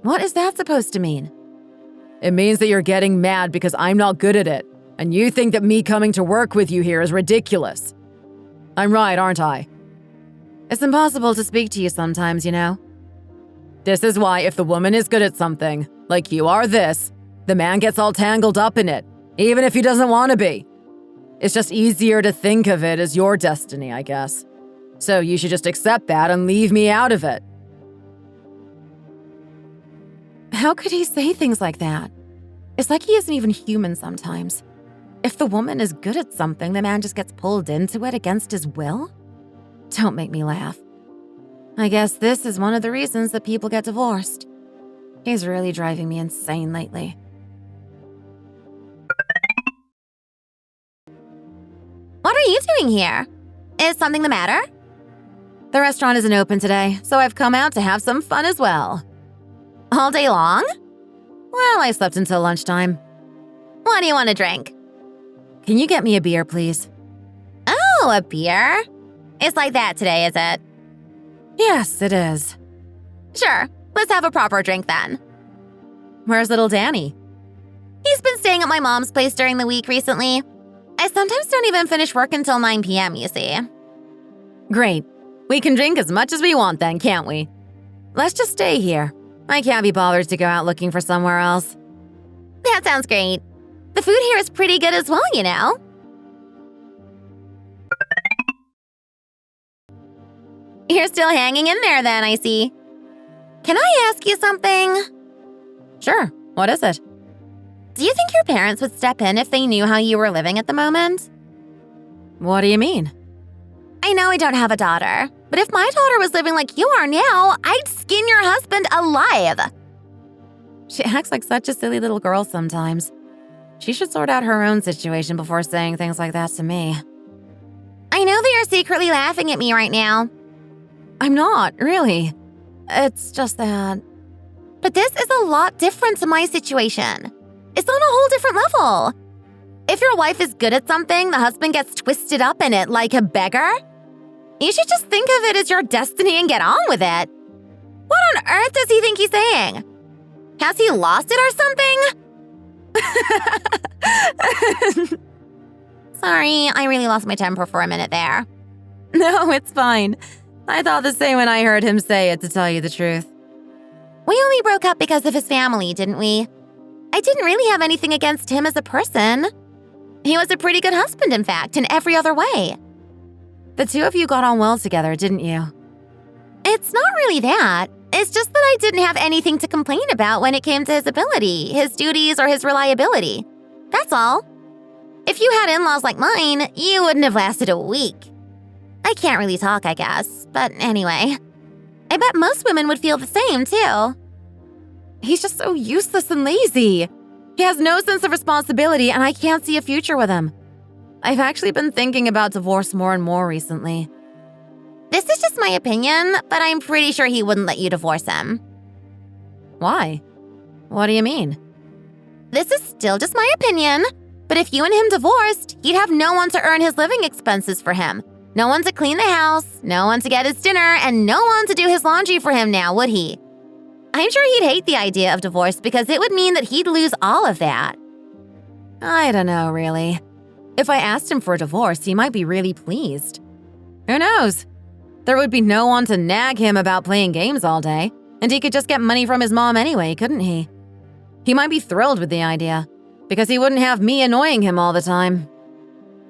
What is that supposed to mean? It means that you're getting mad because I'm not good at it, and you think that me coming to work with you here is ridiculous. I'm right, aren't I? It's impossible to speak to you sometimes, you know. This is why if the woman is good at something, like you are this, the man gets all tangled up in it, even if he doesn't want to be. It's just easier to think of it as your destiny, I guess. So you should just accept that and leave me out of it. How could he say things like that? It's like he isn't even human sometimes. If the woman is good at something, the man just gets pulled into it against his will? Don't make me laugh. I guess this is one of the reasons that people get divorced. He's really driving me insane lately.
What are you doing here? Is something the matter?
The restaurant isn't open today, so I've come out to have some fun as well.
All day long?
Well, I slept until lunchtime.
What do you want to drink?
Can you get me a beer, please?
Oh, a beer? It's like that today, is it?
Yes, it is.
Sure, let's have a proper drink then.
Where's little Danny?
He's been staying at my mom's place during the week recently. I sometimes don't even finish work until 9 p.m., you see.
Great. We can drink as much as we want then, can't we? Let's just stay here. I can't be bothered to go out looking for somewhere else.
That sounds great. The food here is pretty good as well, you know. You're still hanging in there then, I see. Can I ask you something?
Sure. What is it?
Do you think your parents would step in if they knew how you were living at the moment?
What do you mean?
I know I don't have a daughter, but if my daughter was living like you are now, I'd skin your husband alive.
She acts like such a silly little girl sometimes. She should sort out her own situation before saying things like that to me.
I know that you're secretly laughing at me right now.
I'm not, really. It's just that…
But this is a lot different to my situation. It's on a whole different level. If your wife is good at something, the husband gets twisted up in it like a beggar. You should just think of it as your destiny and get on with it. What on earth does he think he's saying? Has he lost it or something? Sorry, I really lost my temper for a minute there.
No, it's fine. I thought the same when I heard him say it, to tell you the truth.
We only broke up because of his family, didn't we? I didn't really have anything against him as a person. He was a pretty good husband, in fact, in every other way.
The two of you got on well together, didn't you?
It's not really that. It's just that I didn't have anything to complain about when it came to his ability, his duties, or his reliability. That's all. If you had in-laws like mine, you wouldn't have lasted a week. I can't really talk, I guess, but anyway. I bet most women would feel the same, too.
He's just so useless and lazy. He has no sense of responsibility, and I can't see a future with him. I've actually been thinking about divorce more and more recently.
This is just my opinion, but I'm pretty sure he wouldn't let you divorce him.
Why? What do you mean?
This is still just my opinion, but if you and him divorced, he'd have no one to earn his living expenses for him. No one to clean the house, no one to get his dinner, and no one to do his laundry for him now, would he? I'm sure he'd hate the idea of divorce because it would mean that he'd lose all of that.
I don't know, really. If I asked him for a divorce, he might be really pleased. Who knows? There would be no one to nag him about playing games all day, and he could just get money from his mom anyway, couldn't he? He might be thrilled with the idea, because he wouldn't have me annoying him all the time.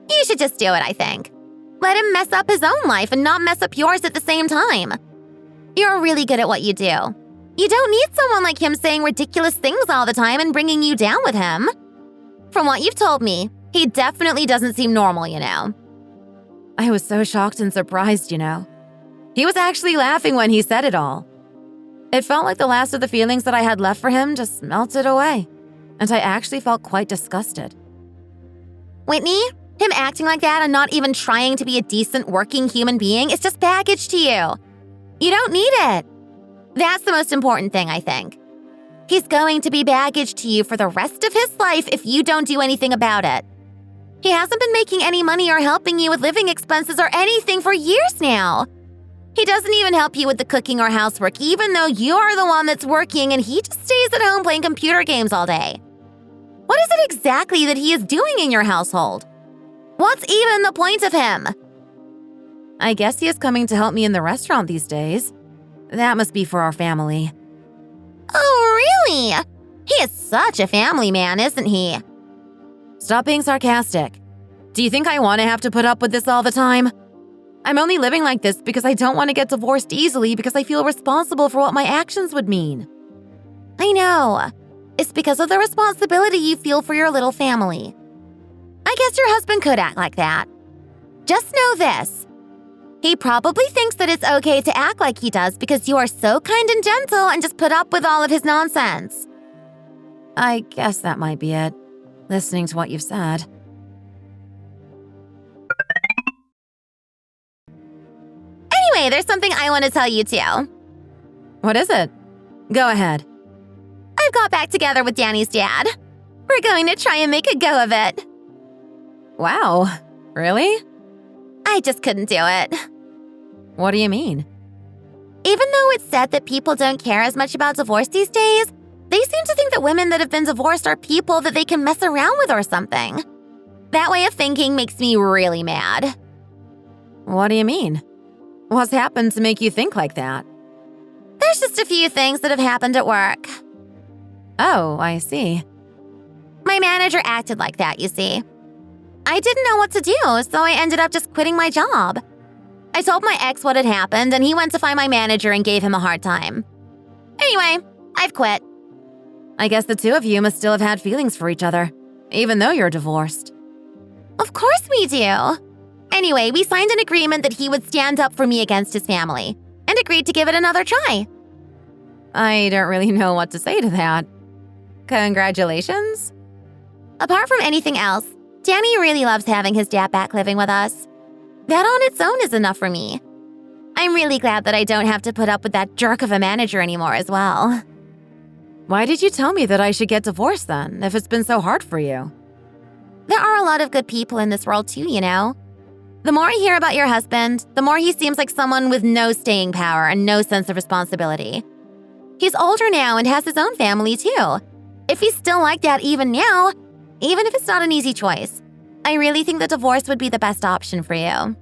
You should just do it, I think. Let him mess up his own life and not mess up yours at the same time. You're really good at what you do. You don't need someone like him saying ridiculous things all the time and bringing you down with him. From what you've told me, he definitely doesn't seem normal, you know.
I was so shocked and surprised, you know. He was actually laughing when he said it all. It felt like the last of the feelings that I had left for him just melted away, and I actually felt quite disgusted.
Whitney, him acting like that and not even trying to be a decent working human being is just baggage to you. You don't need it. That's the most important thing, I think. He's going to be baggage to you for the rest of his life if you don't do anything about it. He hasn't been making any money or helping you with living expenses or anything for years now. He doesn't even help you with the cooking or housework, even though you're the one that's working and he just stays at home playing computer games all day. What is it exactly that he is doing in your household? What's even the point of him?
I guess he is coming to help me in the restaurant these days. That must be for our family.
Oh, really? He is such a family man, isn't he?
Stop being sarcastic. Do you think I want to have to put up with this all the time? I'm only living like this because I don't want to get divorced easily because I feel responsible for what my actions would mean.
I know. It's because of the responsibility you feel for your little family. I guess your husband could act like that. Just know this. He probably thinks that it's okay to act like he does because you are so kind and gentle and just put up with all of his nonsense.
I guess that might be it, listening to what you've said.
Anyway, there's something I want to tell you too.
What is it? Go ahead.
I've got back together with Danny's dad. We're going to try and make a go of it.
Wow, really?
I just couldn't do it.
What do you mean?
Even though it's said that people don't care as much about divorce these days, they seem to think that women that have been divorced are people that they can mess around with or something. That way of thinking makes me really mad.
What do you mean? What's happened to make you think like that?
There's just a few things that have happened at work.
Oh, I see.
My manager acted like that, you see. I didn't know what to do, so I ended up just quitting my job. I told my ex what had happened, and he went to find my manager and gave him a hard time. Anyway, I've quit.
I guess the two of you must still have had feelings for each other, even though you're divorced.
Of course we do. Anyway, we signed an agreement that he would stand up for me against his family, and agreed to give it another try.
I don't really know what to say to that. Congratulations?
Apart from anything else, Danny really loves having his dad back living with us. That on its own is enough for me. I'm really glad that I don't have to put up with that jerk of a manager anymore as well.
Why did you tell me that I should get divorced then, if it's been so hard for you?
There are a lot of good people in this world too, you know. The more I hear about your husband, the more he seems like someone with no staying power and no sense of responsibility. He's older now and has his own family too. If he's still like that even now, even if it's not an easy choice, I really think that divorce would be the best option for you.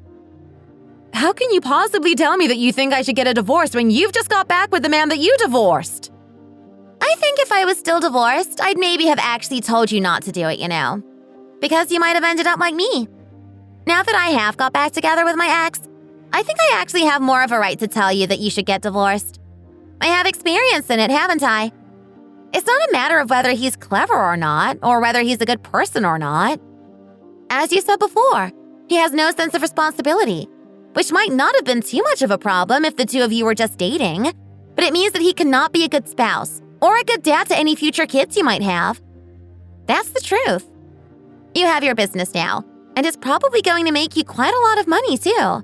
How can you possibly tell me that you think I should get a divorce when you've just got back with the man that you divorced?
I think if I was still divorced, I'd maybe have actually told you not to do it, you know. Because you might have ended up like me. Now that I have got back together with my ex, I think I actually have more of a right to tell you that you should get divorced. I have experience in it, haven't I? It's not a matter of whether he's clever or not, or whether he's a good person or not. As you said before, he has no sense of responsibility, which might not have been too much of a problem if the two of you were just dating, but it means that he cannot be a good spouse or a good dad to any future kids you might have. That's the truth. You have your business now, and it's probably going to make you quite a lot of money too.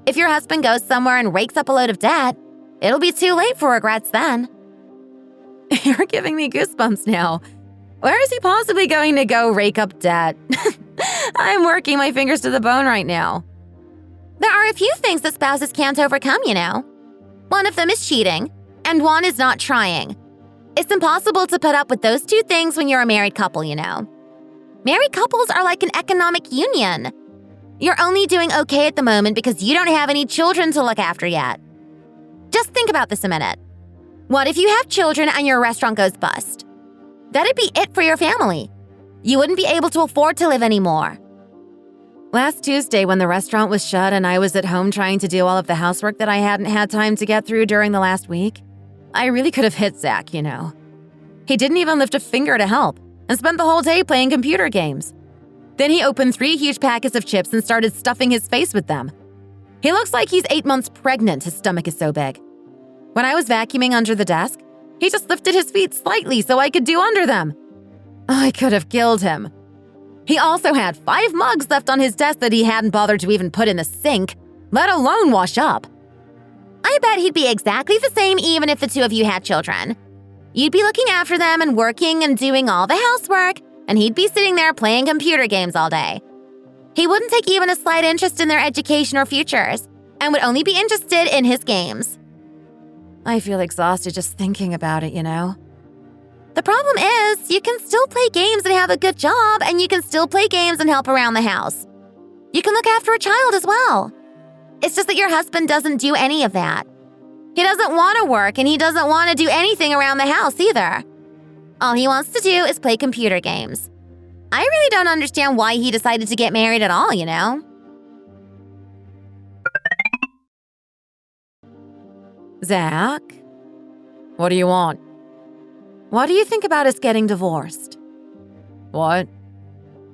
If your husband goes somewhere and rakes up a load of debt, it'll be too late for regrets then.
You're giving me goosebumps now. Where is he possibly going to go rake up debt? I'm working my fingers to the bone right now.
There are a few things that spouses can't overcome, you know. One of them is cheating, and one is not trying. It's impossible to put up with those two things when you're a married couple, you know. Married couples are like an economic union. You're only doing okay at the moment because you don't have any children to look after yet. Just think about this a minute. What if you have children and your restaurant goes bust? That'd be it for your family. You wouldn't be able to afford to live anymore.
Last Tuesday, when the restaurant was shut and I was at home trying to do all of the housework that I hadn't had time to get through during the last week, I really could have hit Zach, you know. He didn't even lift a finger to help and spent the whole day playing computer games. Then he opened 3 huge packets of chips and started stuffing his face with them. He looks like he's 8 months pregnant, his stomach is so big. When I was vacuuming under the desk, he just lifted his feet slightly so I could do under them. I could have killed him. He also had 5 mugs left on his desk that he hadn't bothered to even put in the sink, let alone wash up.
I bet he'd be exactly the same even if the two of you had children. You'd be looking after them and working and doing all the housework, and he'd be sitting there playing computer games all day. He wouldn't take even a slight interest in their education or futures, and would only be interested in his games.
I feel exhausted just thinking about it, you know?
The problem is, you can still play games and have a good job, and you can still play games and help around the house. You can look after a child as well. It's just that your husband doesn't do any of that. He doesn't want to work, and he doesn't want to do anything around the house either. All he wants to do is play computer games. I really don't understand why he decided to get married at all, you know?
Zach? What do you want? What do you think about us getting divorced? What?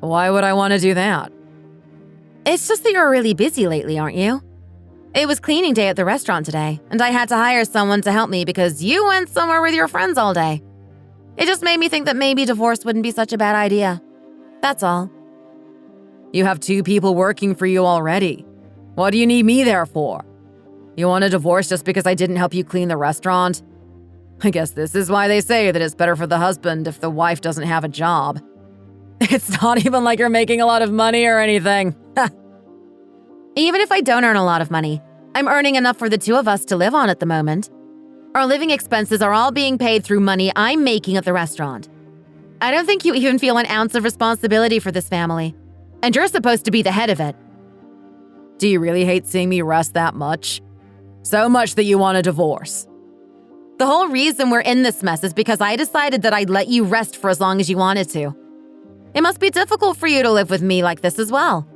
Why would I want to do that? It's just that you're really busy lately, aren't you? It was cleaning day at the restaurant today, and I had to hire someone to help me because you went somewhere with your friends all day. It just made me think that maybe divorce wouldn't be such a bad idea. That's all. You have 2 people working for you already. What do you need me there for? You want a divorce just because I didn't help you clean the restaurant? I guess this is why they say that it's better for the husband if the wife doesn't have a job. It's not even like you're making a lot of money or anything.
Even if I don't earn a lot of money, I'm earning enough for the 2 of us to live on at the moment. Our living expenses are all being paid through money I'm making at the restaurant. I don't think you even feel an ounce of responsibility for this family, and you're supposed to be the head of it.
Do you really hate seeing me rest that much? So much that you want a divorce?
The whole reason we're in this mess is because I decided that I'd let you rest for as long as you wanted to. It must be difficult for you to live with me like this as well.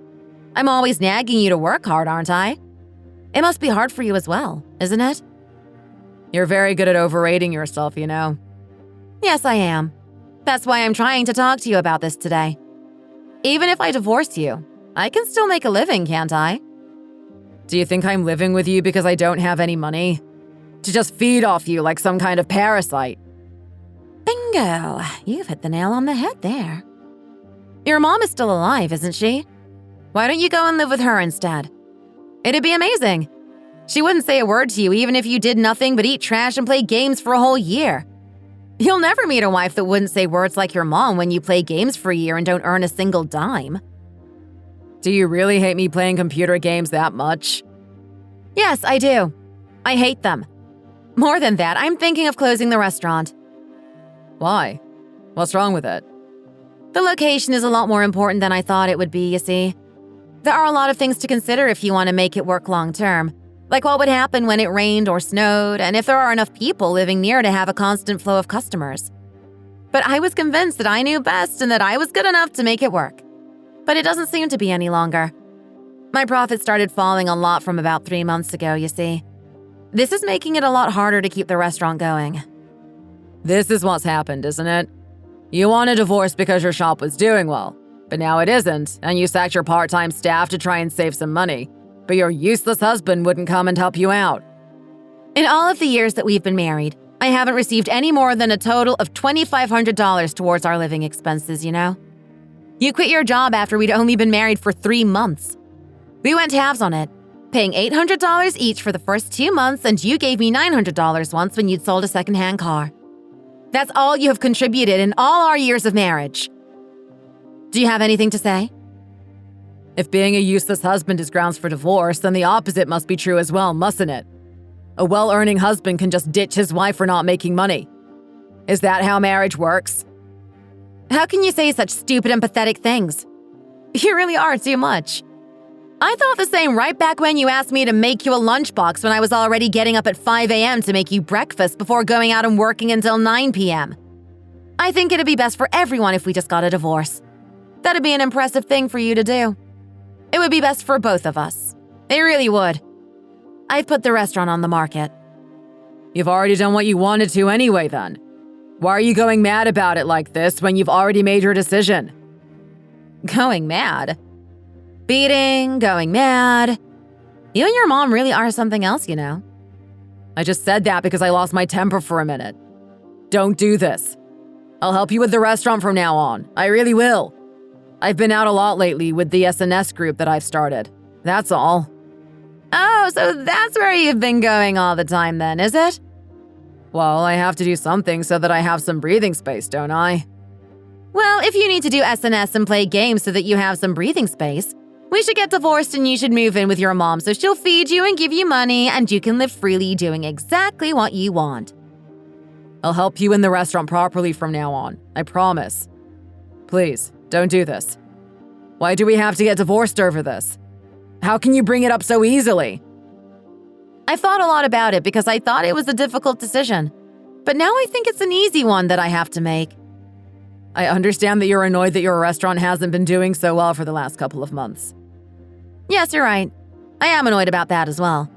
I'm always nagging you to work hard, aren't I? It must be hard for you as well, isn't it?
You're very good at overrating yourself, you know.
Yes, I am. That's why I'm trying to talk to you about this today. Even if I divorce you, I can still make a living, can't I?
Do you think I'm living with you because I don't have any money? To just feed off you like some kind of parasite?
Bingo! You've hit the nail on the head there. Your mom is still alive, isn't she? Why don't you go and live with her instead? It'd be amazing. She wouldn't say a word to you even if you did nothing but eat trash and play games for a whole year. You'll never meet a wife that wouldn't say words like your mom when you play games for a year and don't earn a single dime.
Do you really hate me playing computer games that much?
Yes, I do. I hate them. More than that, I'm thinking of closing the restaurant.
Why? What's wrong with it?
The location is a lot more important than I thought it would be, you see. There are a lot of things to consider if you want to make it work long term, like what would happen when it rained or snowed, and if there are enough people living near to have a constant flow of customers. But I was convinced that I knew best and that I was good enough to make it work. But it doesn't seem to be any longer. My profit started falling a lot from about 3 months ago, you see. This is making it a lot harder to keep the restaurant going.
This is what's happened, isn't it? You want a divorce because your shop was doing well, but now it isn't, and you sacked your part-time staff to try and save some money, but your useless husband wouldn't come and help you out.
In all of the years that we've been married, I haven't received any more than a total of $2,500 towards our living expenses, you know? You quit your job after we'd only been married for 3 months. We went halves on it, paying $800 each for the first 2 months, and you gave me $900 once when you'd sold a secondhand car. That's all you have contributed in all our years of marriage. Do you have anything to say?
If being a useless husband is grounds for divorce, then the opposite must be true as well, mustn't it? A well-earning husband can just ditch his wife for not making money. Is that how marriage works?
How can you say such stupid and pathetic things? You really are too much. I thought the same right back when you asked me to make you a lunchbox when I was already getting up at 5 a.m. to make you breakfast before going out and working until 9 p.m. I think it'd be best for everyone if we just got a divorce. That'd be an impressive thing for you to do. It would be best for both of us. It really would. I've put the restaurant on the market.
You've already done what you wanted to anyway, then. Why are you going mad about it like this when you've already made your decision?
Going mad? Beating, going mad. You and your mom really are something else, you know.
I just said that because I lost my temper for a minute. Don't do this. I'll help you with the restaurant from now on. I really will. I've been out a lot lately with the SNS group that I've started. That's all.
Oh, so that's where you've been going all the time then, is it?
Well, I have to do something so that I have some breathing space, don't I?
Well, if you need to do SNS and play games so that you have some breathing space, we should get divorced and you should move in with your mom so she'll feed you and give you money and you can live freely doing exactly what you want.
I'll help you in the restaurant properly from now on, I promise. Please, don't do this. Why do we have to get divorced over this? How can you bring it up so easily?
I thought a lot about it because I thought it was a difficult decision. But now I think it's an easy one that I have to make.
I understand that you're annoyed that your restaurant hasn't been doing so well for the last couple of months.
Yes, you're right. I am annoyed about that as well.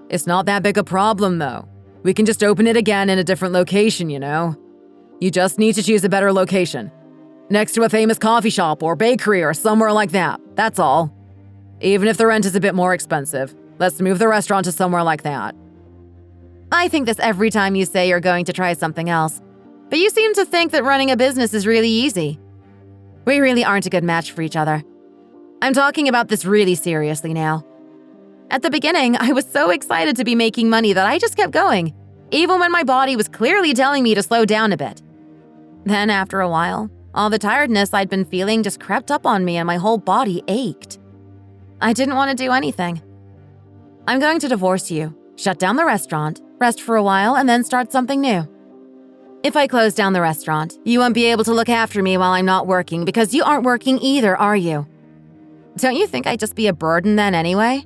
It's not that big a problem, though. We can just open it again in a different location, you know? You just need to choose a better location. Next to a famous coffee shop or bakery or somewhere like that, that's all. Even if the rent is a bit more expensive, Let's move the restaurant to somewhere like that. I think this every time you say you're going to try something else, but you seem to think that running a business is really easy. We really aren't a good match for each other. I'm talking about this really seriously now. At the beginning, I was so excited to be making money that I just kept going, even when my body was clearly telling me to slow down a bit. Then, after a while, all the tiredness I'd been feeling just crept up on me and my whole body ached. I didn't want to do anything. I'm going to divorce you, shut down the restaurant, rest for a while, and then start something new. If I close down the restaurant, you won't be able to look after me while I'm not working because you aren't working either, are you? Don't you think I'd just be a burden then anyway?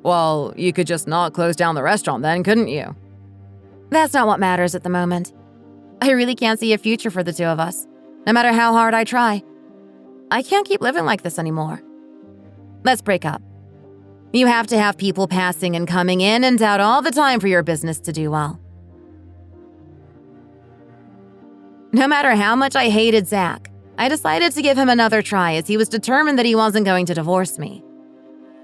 Well, you could just not close down the restaurant then, couldn't you? That's not what matters at the moment. I really can't see a future for the two of us, no matter how hard I try. I can't keep living like this anymore. Let's break up. You have to have people passing and coming in and out all the time for your business to do well. No matter how much I hated Zach, I decided to give him another try as he was determined that he wasn't going to divorce me.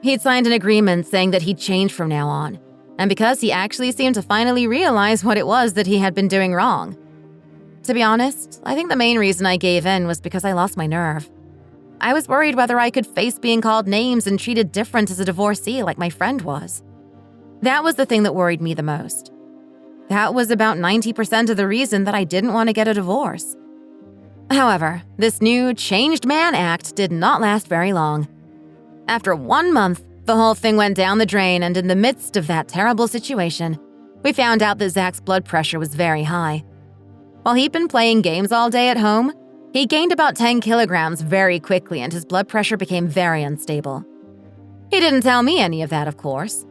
He'd signed an agreement saying that he'd change from now on, and because he actually seemed to finally realize what it was that he had been doing wrong. To be honest, I think the main reason I gave in was because I lost my nerve. I was worried whether I could face being called names and treated different as a divorcee like my friend was. That was the thing that worried me the most. That was about 90% of the reason that I didn't want to get a divorce. However, this new changed man act did not last very long. After 1 month, the whole thing went down the drain, and in the midst of that terrible situation, we found out that Zach's blood pressure was very high. While he'd been playing games all day at home, he gained about 10 kilograms very quickly and his blood pressure became very unstable. He didn't tell me any of that, of course.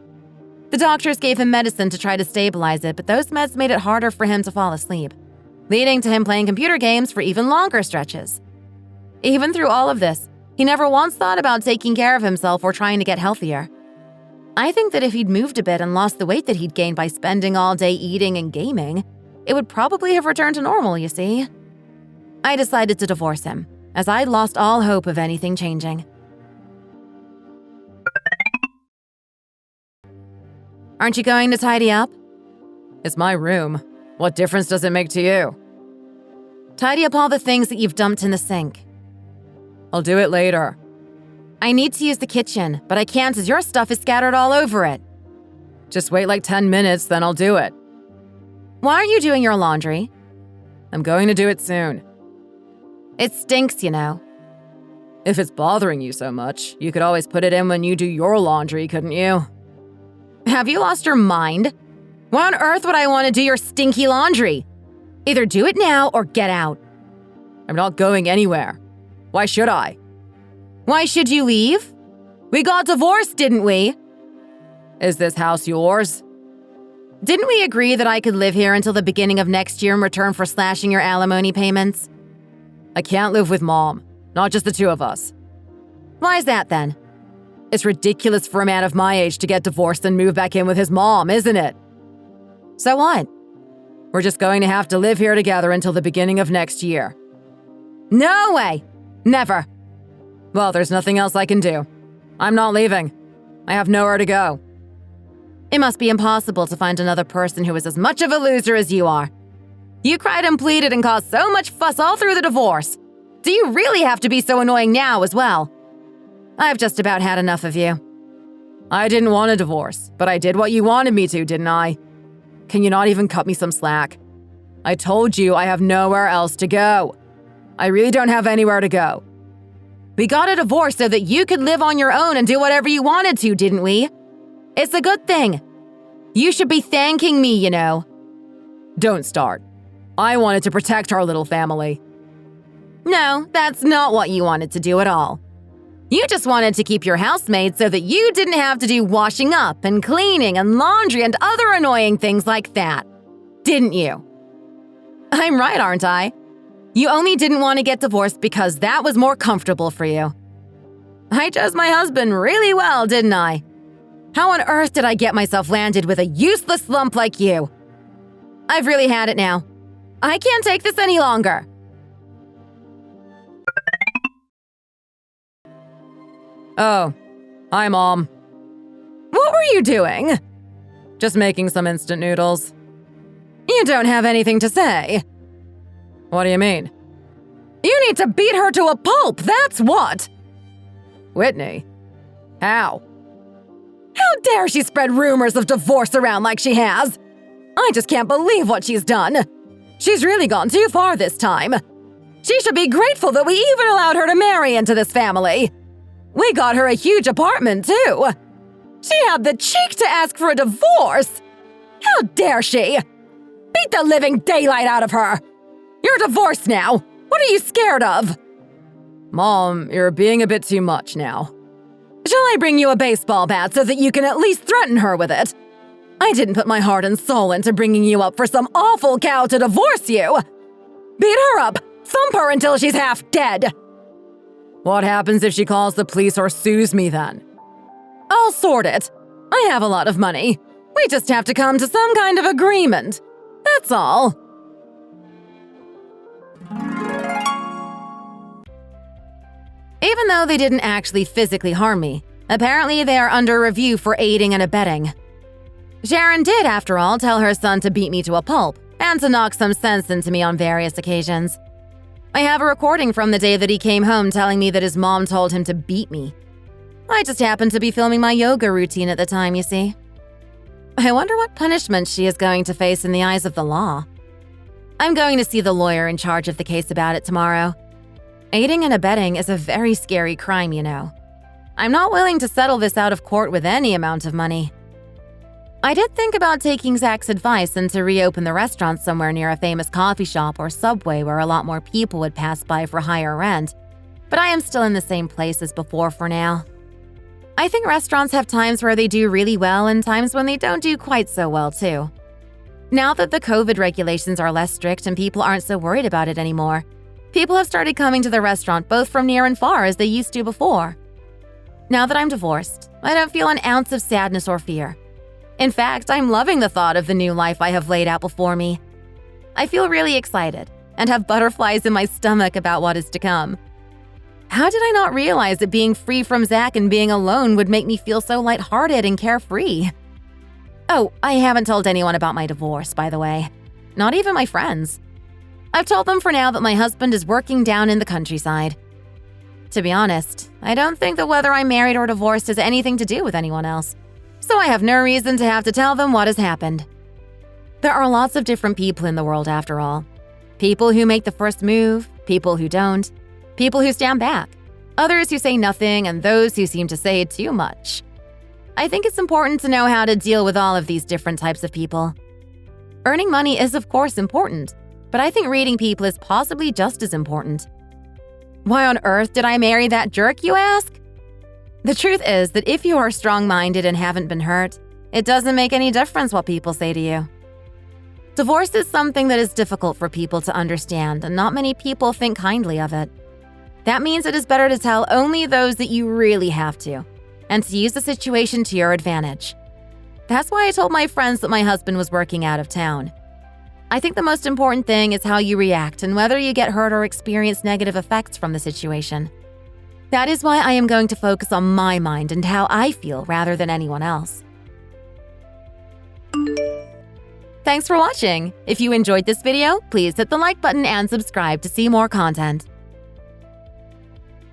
The doctors gave him medicine to try to stabilize it, but those meds made it harder for him to fall asleep, leading to him playing computer games for even longer stretches. Even through all of this, he never once thought about taking care of himself or trying to get healthier. I think that if he'd moved a bit and lost the weight that he'd gained by spending all day eating and gaming, it would probably have returned to normal, you see. I decided to divorce him, as I'd lost all hope of anything changing. Aren't you going to tidy up? It's my room. What difference does it make to you? Tidy up all the things that you've dumped in the sink. I'll do it later. I need to use the kitchen, but I can't as your stuff is scattered all over it. Just wait like 10 minutes, then I'll do it. Why aren't you doing your laundry? I'm going to do it soon. It stinks, you know. If it's bothering you so much, you could always put it in when you do your laundry, couldn't you? Have you lost your mind? Why on earth would I want to do your stinky laundry? Either do it now or get out. I'm not going anywhere. Why should I? Why should you leave? We got divorced, didn't we? Is this house yours? Didn't we agree that I could live here until the beginning of next year in return for slashing your alimony payments? I can't live with Mom, not just the two of us. Why is that then? It's ridiculous for a man of my age to get divorced and move back in with his mom, isn't it? So what? We're just going to have to live here together until the beginning of next year. No way! Never. Well, there's nothing else I can do. I'm not leaving. I have nowhere to go. It must be impossible to find another person who is as much of a loser as you are. You cried and pleaded and caused so much fuss all through the divorce. Do you really have to be so annoying now as well? I've just about had enough of you. I didn't want a divorce, but I did what you wanted me to, didn't I? Can you not even cut me some slack? I told you I have nowhere else to go. I really don't have anywhere to go. We got a divorce so that you could live on your own and do whatever you wanted to, didn't we? It's a good thing. You should be thanking me, you know. Don't start. I wanted to protect our little family. No, that's not what you wanted to do at all. You just wanted to keep your housemaid so that you didn't have to do washing up and cleaning and laundry and other annoying things like that. Didn't you? I'm right, aren't I? You only didn't want to get divorced because that was more comfortable for you. I chose my husband really well, didn't I? How on earth did I get myself landed with a useless lump like you? I've really had it now. I can't take this any longer. Oh, hi, Mom. What you doing? Just making some instant noodles. You don't have anything to say. What do you mean? You need to beat her to a pulp, that's what! Whitney? How? How dare she spread rumors of divorce around like she has? I just can't believe what she's done. She's really gone too far this time. She should be grateful that we even allowed her to marry into this family. We got her a huge apartment, too. She had the cheek to ask for a divorce. How dare she? Beat the living daylight out of her. You're divorced now. What are you scared of? Mom, you're being a bit too much now. Shall I bring you a baseball bat so that you can at least threaten her with it? I didn't put my heart and soul into bringing you up for some awful cow to divorce you. Beat her up. Thump her until she's half dead. What happens if she calls the police or sues me then? I'll sort it. I have a lot of money. We just have to come to some kind of agreement. That's all. Even though they didn't actually physically harm me, apparently they are under review for aiding and abetting. Sharon did, after all, tell her son to beat me to a pulp and to knock some sense into me on various occasions. I have a recording from the day that he came home telling me that his mom told him to beat me. I just happened to be filming my yoga routine at the time, you see. I wonder what punishment she is going to face in the eyes of the law. I'm going to see the lawyer in charge of the case about it tomorrow. Aiding and abetting is a very scary crime, you know. I'm not willing to settle this out of court with any amount of money. I did think about taking Zach's advice and to reopen the restaurant somewhere near a famous coffee shop or Subway where a lot more people would pass by for higher rent, but I am still in the same place as before for now. I think restaurants have times where they do really well and times when they don't do quite so well too. Now that the COVID regulations are less strict and people aren't so worried about it anymore, people have started coming to the restaurant both from near and far as they used to before. Now that I'm divorced, I don't feel an ounce of sadness or fear. In fact, I'm loving the thought of the new life I have laid out before me. I feel really excited and have butterflies in my stomach about what is to come. How did I not realize that being free from Zach and being alone would make me feel so lighthearted and carefree? Oh, I haven't told anyone about my divorce, by the way. Not even my friends. I've told them for now that my husband is working down in the countryside. To be honest, I don't think that whether I'm married or divorced has anything to do with anyone else. So I have no reason to have to tell them what has happened. There are lots of different people in the world after all. People who make the first move, people who don't, people who stand back, others who say nothing, and those who seem to say too much. I think it's important to know how to deal with all of these different types of people. Earning money is of course important, but I think reading people is possibly just as important. Why on earth did I marry that jerk, you ask? The truth is that if you are strong-minded and haven't been hurt, it doesn't make any difference what people say to you. Divorce is something that is difficult for people to understand, and not many people think kindly of it. That means it is better to tell only those that you really have to, and to use the situation to your advantage. That's why I told my friends that my husband was working out of town. I think the most important thing is how you react and whether you get hurt or experience negative effects from the situation. That is why I am going to focus on my mind and how I feel rather than anyone else. Thanks for watching. If you enjoyed this video, please hit the like button and subscribe to see more content.